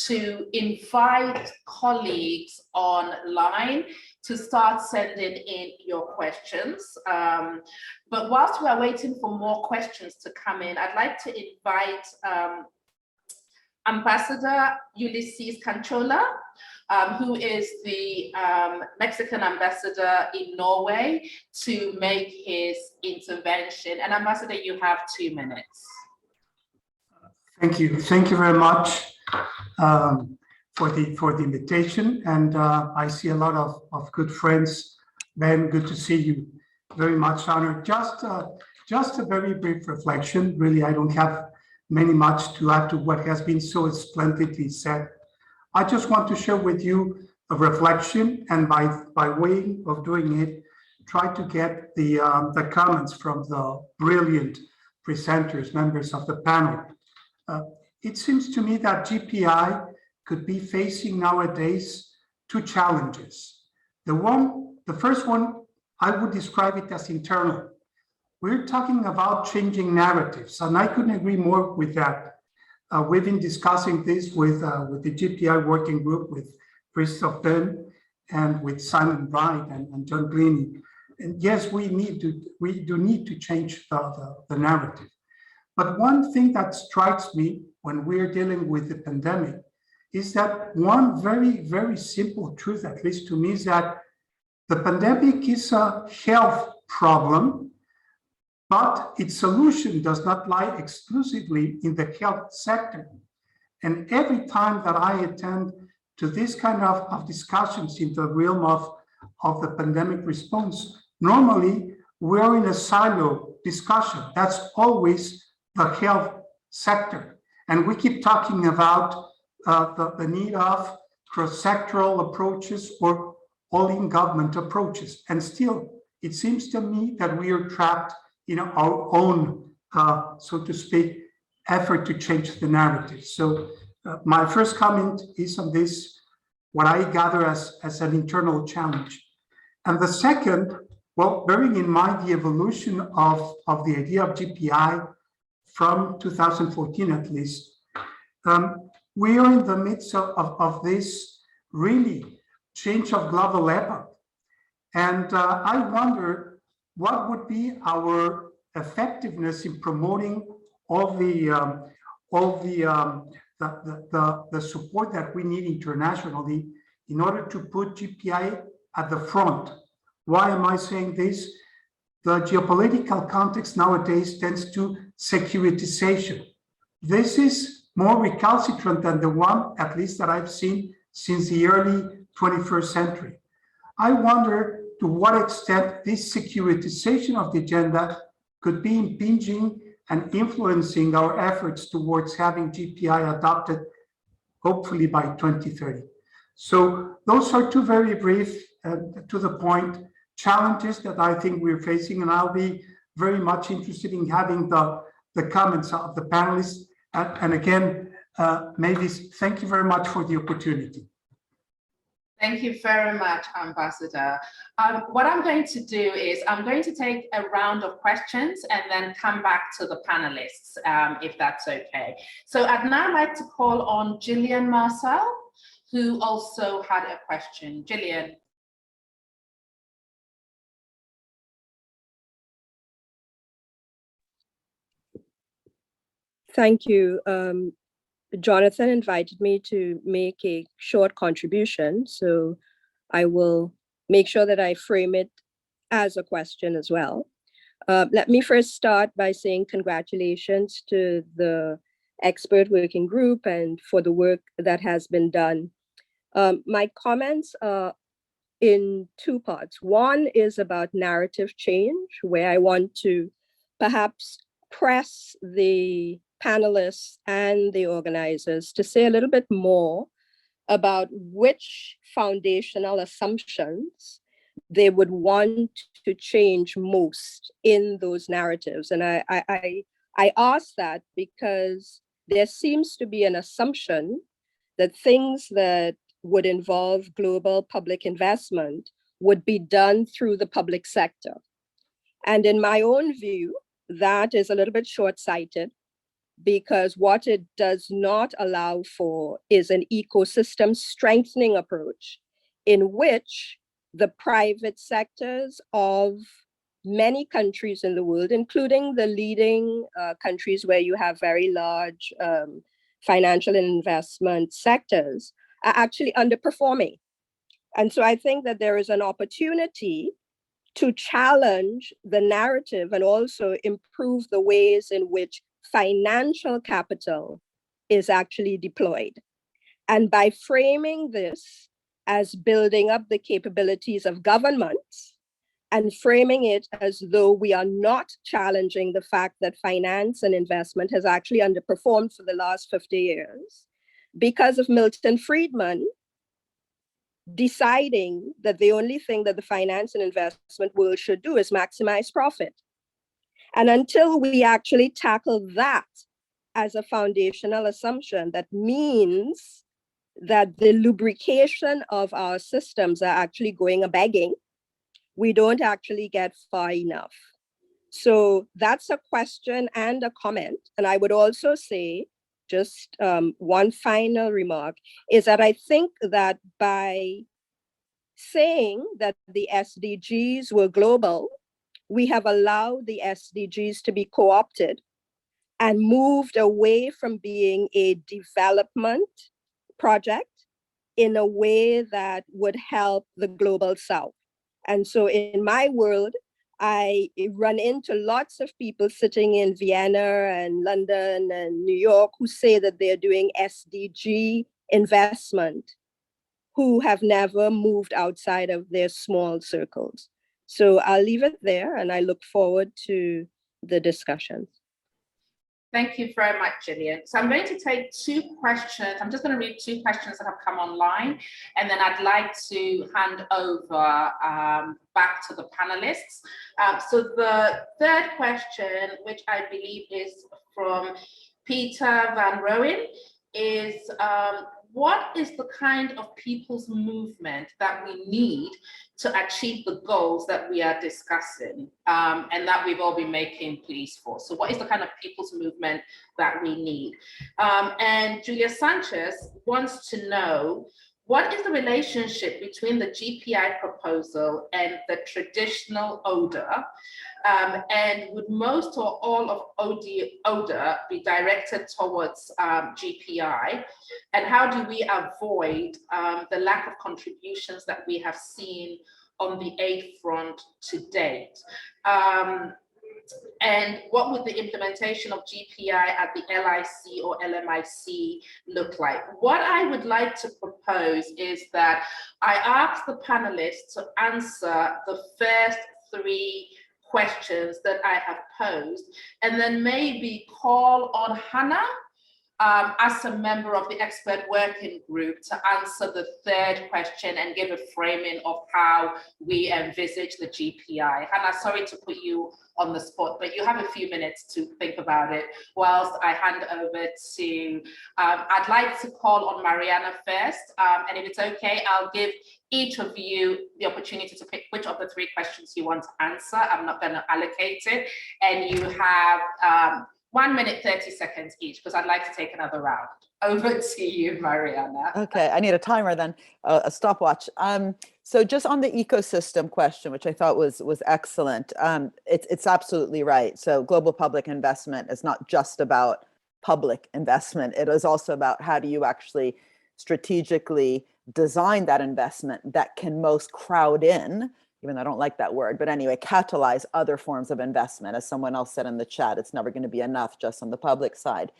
to invite colleagues online to start sending in your questions. But whilst we are waiting for more questions to come in, I'd like to invite Ambassador Ulysses Canchola, who is the Mexican ambassador in Norway, to make his intervention. And Ambassador, you have 2 minutes. Thank you. Thank you very much for the invitation. And I see a lot of good friends. Ben, good to see you. Very much honored. Just a very brief reflection. Really, I don't have much to add to what has been so splendidly said. I just want to share with you a reflection, and by way of doing it, try to get the comments from the brilliant presenters, members of the panel. It seems to me that GPI could be facing nowadays 2 challenges. The first one, I would describe it as internal. We're talking about changing narratives, and I couldn't agree more with that. We've been discussing this with the GPI working group, with Christoph Ben, and with Simon Wright and John Gleaney. And yes, we do need to change the narrative. But one thing that strikes me when we're dealing with the pandemic is that one very, very simple truth, at least to me, is that the pandemic is a health problem, but its solution does not lie exclusively in the health sector. And every time that I attend to this kind of discussions in the realm of the pandemic response, normally we're in a silo discussion. That's always the health sector. And we keep talking about the need of cross-sectoral approaches or all-in-government approaches. And still, it seems to me that we are trapped in our own, so to speak, effort to change the narrative. So my first comment is on this, what I gather as an internal challenge. And the second, well, bearing in mind the evolution of the idea of GPI from 2014 at least, we are in the midst of this really change of global epoch. And I wonder what would be our effectiveness in promoting all the support that we need internationally in order to put GPI at the front. Why am I saying this? The geopolitical context nowadays tends to securitization. This is more recalcitrant than the one, at least that I've seen since the early 21st century. I wonder to what extent this securitization of the agenda could be impinging and influencing our efforts towards having GPI adopted, hopefully by 2030. So those are two very brief, to the point, challenges that I think we're facing, and I'll be very much interested in having the comments of the panelists. And again, Mavis, thank you very much for the opportunity. Thank you very much, Ambassador. What I'm going to do is I'm going to take a round of questions and then come back to the panelists, if that's okay. So I'd now like to call on Gillian Marcel, who also had a question. Gillian. Thank you. Jonathan invited me to make a short contribution, so I will make sure that I frame it as a question as well. Let me first start by saying congratulations to the expert working group and for the work that has been done. My comments are in two parts. One is about narrative change, where I want to perhaps press the panelists and the organizers to say a little bit more about which foundational assumptions they would want to change most in those narratives. And I ask that because there seems to be an assumption that things that would involve global public investment would be done through the public sector. And in my own view, that is a little bit short-sighted, because what it does not allow for is an ecosystem strengthening approach in which the private sectors of many countries in the world, including the leading countries where you have very large financial and investment sectors, are actually underperforming. And so I think that there is an opportunity to challenge the narrative and also improve the ways in which financial capital is actually deployed. And by framing this as building up the capabilities of governments and framing it as though we are not challenging the fact that finance and investment has actually underperformed for the last 50 years, because of Milton Friedman deciding that the only thing that the finance and investment world should do is maximize profit. And until we actually tackle that as a foundational assumption, that means that the lubrication of our systems are actually going a-begging, we don't actually get far enough. So that's a question and a comment. And I would also say, just one final remark, is that I think that by saying that the SDGs were global, we have allowed the SDGs to be co-opted and moved away from being a development project in a way that would help the global South. And so in my world, I run into lots of people sitting in Vienna and London and New York who say that they're doing SDG investment, who have never moved outside of their small circles. So I'll leave it there, and I look forward to the discussions. Thank you very much, Gillian. So I'm going to take 2 questions. I'm just going to read 2 questions that have come online, and then I'd like to hand over back to the panelists. So the third question, which I believe is from Peter Van Roen, is what is the kind of people's movement that we need to achieve the goals that we are discussing and that we've all been making pleas for? So what is the kind of people's movement that we need? And Julia Sanchez wants to know, what is the relationship between the GPI proposal and the traditional ODA? And would most or all of ODA be directed towards GPI? And how do we avoid the lack of contributions that we have seen on the aid front to date? And what would the implementation of GPI at the LIC or LMIC look like? What I would like to propose is that I ask the panelists to answer the first 3 questions that I have posed, and then maybe call on Hannah as a member of the expert working group to answer the 3rd question and give a framing of how we envisage the GPI. Hannah, sorry to put you on the spot, but you have a few minutes to think about it whilst I hand over to, I'd like to call on Mariana first, and if it's okay, I'll give each of you the opportunity to pick which of the 3 questions you want to answer. I'm not going to allocate it, and you have 1 minute, 30 seconds each, because I'd like to take another round. Over to you, Mariana. Okay, I need a timer then, a stopwatch. So just on the ecosystem question, which I thought was excellent, it's absolutely right. So global public investment is not just about public investment. It is also about how do you actually strategically design that investment that can most crowd in, even though I don't like that word, but anyway, catalyze other forms of investment. As someone else said in the chat, it's never going to be enough just on the public side.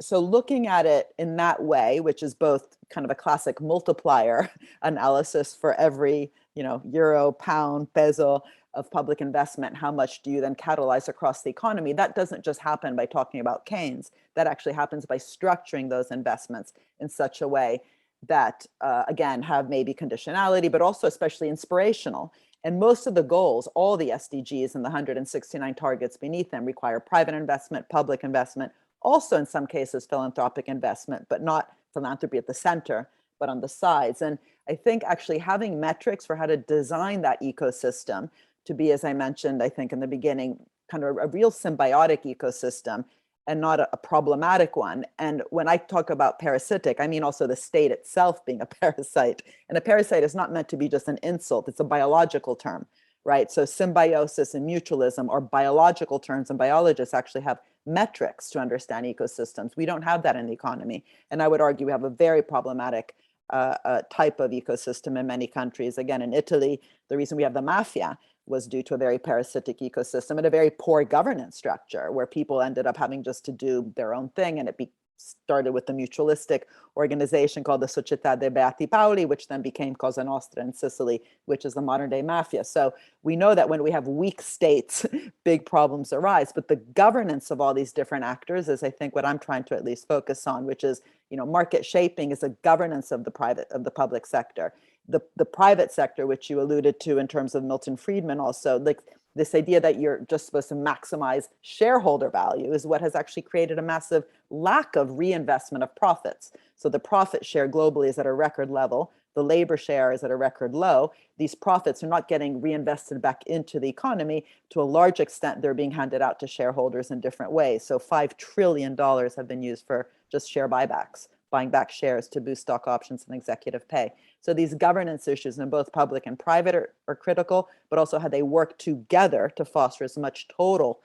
So looking at it in that way, which is both kind of a classic multiplier analysis for every, euro, pound, peso of public investment, how much do you then catalyze across the economy? That doesn't just happen by talking about Keynes. That actually happens by structuring those investments in such a way that, again, have maybe conditionality, but also especially inspirational. And most of the goals, all the SDGs and the 169 targets beneath them require private investment, public investment, also in some cases philanthropic investment, but not philanthropy at the center, but on the sides. And I think actually having metrics for how to design that ecosystem to be, as I mentioned, I think in the beginning, kind of a real symbiotic ecosystem and not a problematic one. And when I talk about parasitic, I mean also the state itself being a parasite. And a parasite is not meant to be just an insult, it's a biological term, right? So symbiosis and mutualism are biological terms, and biologists actually have metrics to understand ecosystems. We don't have that in the economy. And I would argue we have a very problematic type of ecosystem in many countries. Again, in Italy, the reason we have the mafia was due to a very parasitic ecosystem and a very poor governance structure where people ended up having just to do their own thing. And it started with the mutualistic organization called the Società dei Beati Paoli, which then became Cosa Nostra in Sicily, which is the modern day mafia. So we know that when we have weak states, big problems arise. But the governance of all these different actors is, I think, what I'm trying to at least focus on, which is, market shaping is a governance of the public sector. The private sector, which you alluded to in terms of Milton Friedman also, like this idea that you're just supposed to maximize shareholder value is what has actually created a massive lack of reinvestment of profits. So the profit share globally is at a record level. The labor share is at a record low. These profits are not getting reinvested back into the economy. To a large extent, they're being handed out to shareholders in different ways. So $5 trillion have been used for just share buybacks, buying back shares to boost stock options and executive pay. So these governance issues in both public and private are critical, but also how they work together to foster as much total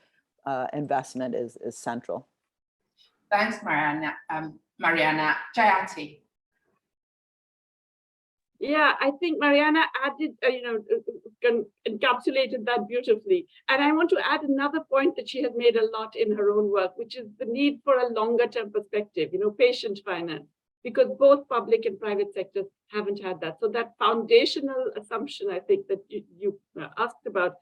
investment is central. Thanks, Mariana. Jayati. Yeah, I think Mariana added, encapsulated that beautifully. And I want to add another point that she has made a lot in her own work, which is the need for a longer term perspective, patient finance, because both public and private sectors haven't had that. So that foundational assumption, I think, that you asked about,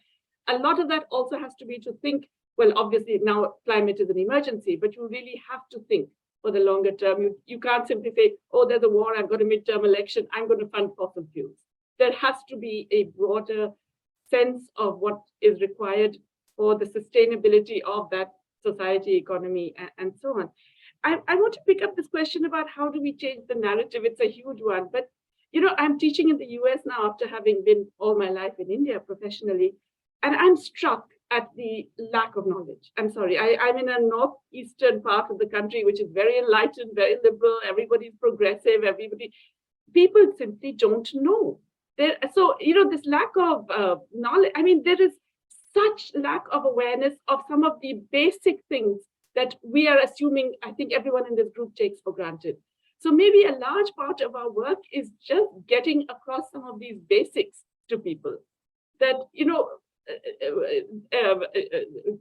a lot of that also has to be to think, well, obviously now climate is an emergency, but you really have to think for the longer term. You can't simply say, oh, there's a war, I've got a midterm election, I'm going to fund fossil fuels. There has to be a broader sense of what is required for the sustainability of that society, economy, and so on. I want to pick up this question about how do we change the narrative. It's a huge one, but I'm teaching in the US now after having been all my life in India professionally, and I'm struck at the lack of knowledge. I'm sorry, I'm in a northeastern part of the country, which is very enlightened, very liberal, everybody's progressive, people simply don't know. So, this lack of knowledge, there is such lack of awareness of some of the basic things that we are assuming, I think everyone in this group takes for granted. So maybe a large part of our work is just getting across some of these basics to people. That,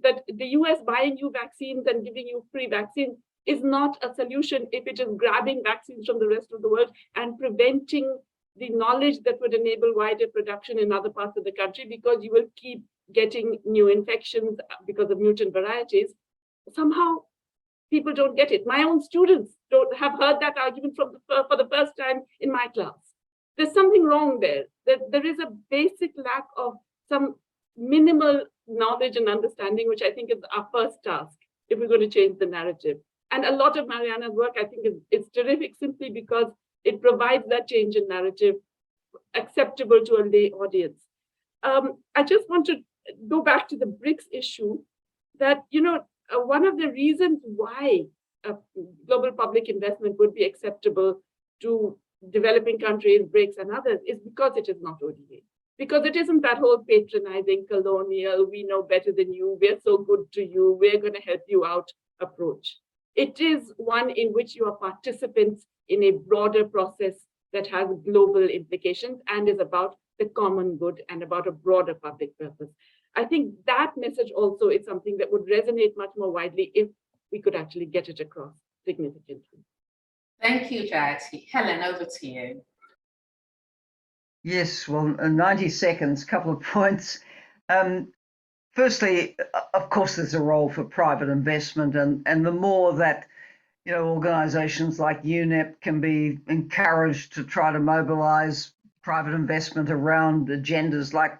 that the US buying you vaccines and giving you free vaccines is not a solution if it is grabbing vaccines from the rest of the world and preventing the knowledge that would enable wider production in other parts of the country, because you will keep getting new infections because of mutant varieties. Somehow people don't get it. My own students don't have heard that argument for the first time in my class. There's something wrong there. There is a basic lack of some minimal knowledge and understanding, which I think is our first task if we're going to change the narrative. And a lot of Mariana's work, I think, is terrific simply because it provides that change in narrative acceptable to a lay audience. I just want to go back to the BRICS issue, that, one of the reasons why global public investment would be acceptable to developing countries, BRICS and others, is because it is not ODA. Because it isn't that whole patronizing, colonial, we know better than you, we're so good to you, we're going to help you out approach. It is one in which you are participants in a broader process that has global implications and is about the common good and about a broader public purpose. I think that message also is something that would resonate much more widely if we could actually get it across significantly. Thank you, Jayati. Helen, over to you. Yes, well, in 90 seconds, a couple of points. Firstly, of course, there's a role for private investment, and the more that organizations like UNEP can be encouraged to try to mobilize private investment around agendas like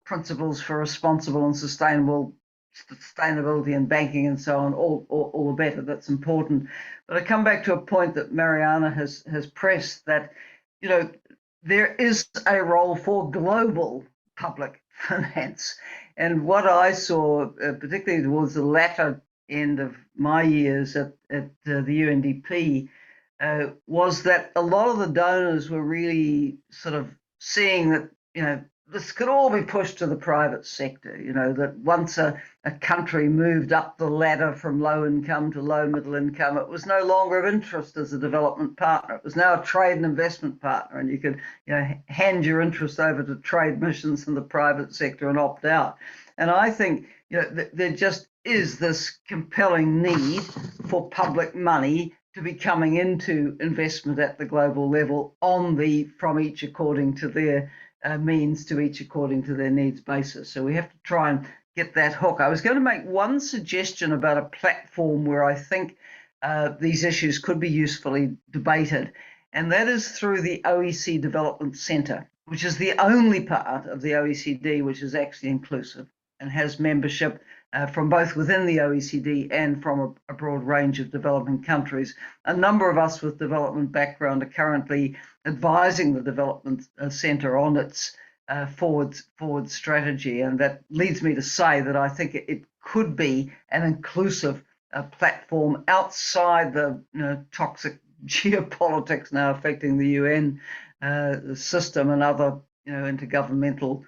principles for responsible and sustainability in banking and so on, all the better. That's important. But I come back to a point that Mariana has pressed, that there is a role for global public finance. And what I saw, particularly towards the latter end of my years at the UNDP, was that a lot of the donors were really sort of seeing that, this could all be pushed to the private sector, that once a country moved up the ladder from low income to low middle income, it was no longer of interest as a development partner. It was now a trade and investment partner, and you could hand your interest over to trade missions in the private sector and opt out. And I think there just is this compelling need for public money to be coming into investment at the global level from each according to their means to each according to their needs basis. So we have to try and get that hook. I was going to make one suggestion about a platform where I think these issues could be usefully debated, and that is through the OECD Development Centre, which is the only part of the OECD which is actually inclusive and has membership from both within the OECD and from a broad range of developing countries. A number of us with development background are currently advising the Development Centre on its forward strategy, and that leads me to say that I think it could be an inclusive platform outside the toxic geopolitics now affecting the UN system and other intergovernmental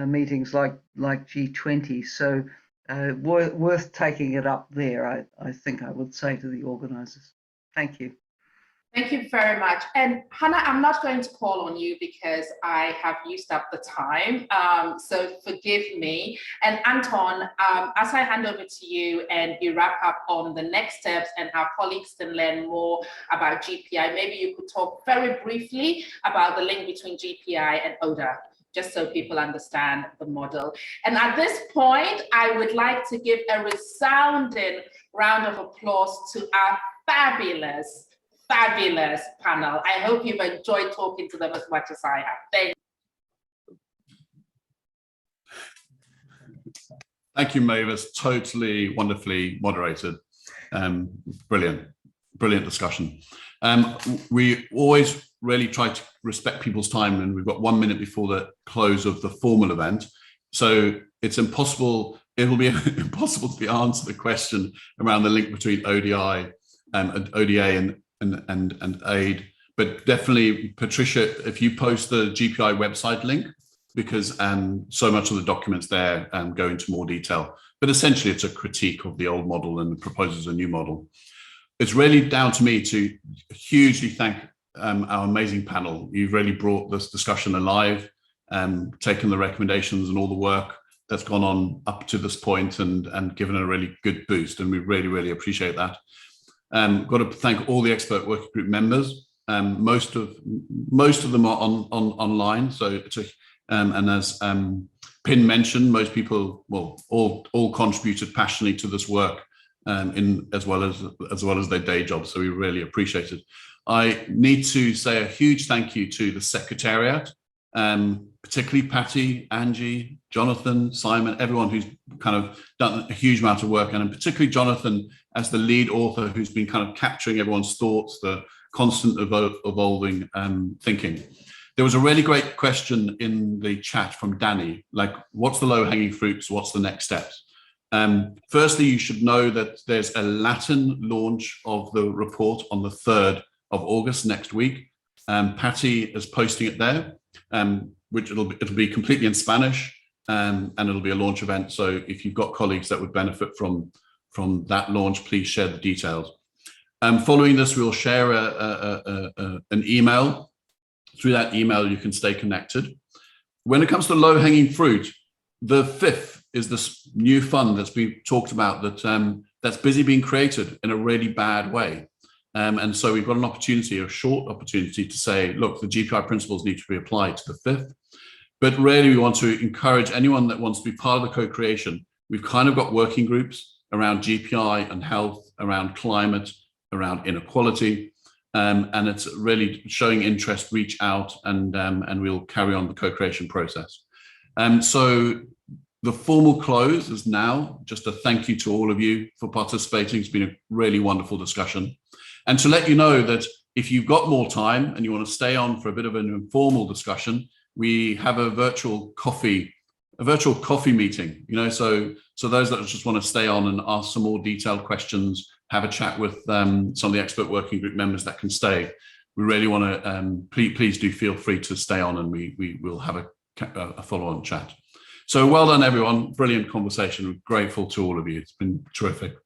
meetings like G20. So worth taking it up there, I think I would say to the organisers. Thank you. Thank you very much. And Hannah, I'm not going to call on you because I have used up the time, so forgive me. And Anton, as I hand over to you and you wrap up on the next steps and our colleagues can learn more about GPI, maybe you could talk very briefly about the link between GPI and Oda, just so people understand the model. And at this point, I would like to give a resounding round of applause to our fabulous panel. I hope you've enjoyed talking to them as much as I have. Thank you, Mavis. Totally wonderfully moderated. Brilliant discussion. We always really try to respect people's time, and we've got 1 minute before the close of the formal event. So it's impossible, it will be impossible to answer the question around the link between ODI and ODA and aid, but definitely, Patricia, if you post the GPI website link, because so much of the documents there go into more detail, but essentially it's a critique of the old model and proposes a new model. It's really down to me to hugely thank our amazing panel. You've really brought this discussion alive, taken the recommendations and all the work that's gone on up to this point and given it a really good boost, and we really appreciate that. Got to thank all the expert working group members. Most of them are online. So, and as Pin mentioned, most people, well, all contributed passionately to this work, as well as their day jobs. So we really appreciate it. I need to say a huge thank you to the Secretariat, particularly Patty, Angie, Jonathan, Simon, everyone who's kind of done a huge amount of work, and particularly Jonathan as the lead author, who's been kind of capturing everyone's thoughts, the constant evolving thinking. There was a really great question in the chat from Danny, like, what's the low-hanging fruits? What's the next steps? Firstly, you should know that there's a Latin launch of the report on the 3rd of August next week. Patty is posting it there, which it'll be completely in Spanish, and it'll be a launch event. So if you've got colleagues that would benefit from that launch, please share the details. Following this, we'll share an email. Through that email, you can stay connected. When it comes to low-hanging fruit, the 5th is this new fund that's been talked about that's busy being created in a really bad way. And so we've got an opportunity, a short opportunity, to say, look, the GPI principles need to be applied to the 5th. But really, we want to encourage anyone that wants to be part of the co-creation. We've kind of got working groups around GPI and health, around climate, around inequality. And it's really showing interest, reach out, and we'll carry on the co-creation process. So the formal close is now. Just a thank you to all of you for participating. It's been a really wonderful discussion. And to let you know that if you've got more time and you want to stay on for a bit of an informal discussion, we have a virtual coffee meeting, so those that just want to stay on and ask some more detailed questions, have a chat with some of the expert working group members that can stay. We really want to, please do feel free to stay on, and we will have a follow-on chat. So well done, everyone. Brilliant conversation. We're grateful to all of you. It's been terrific.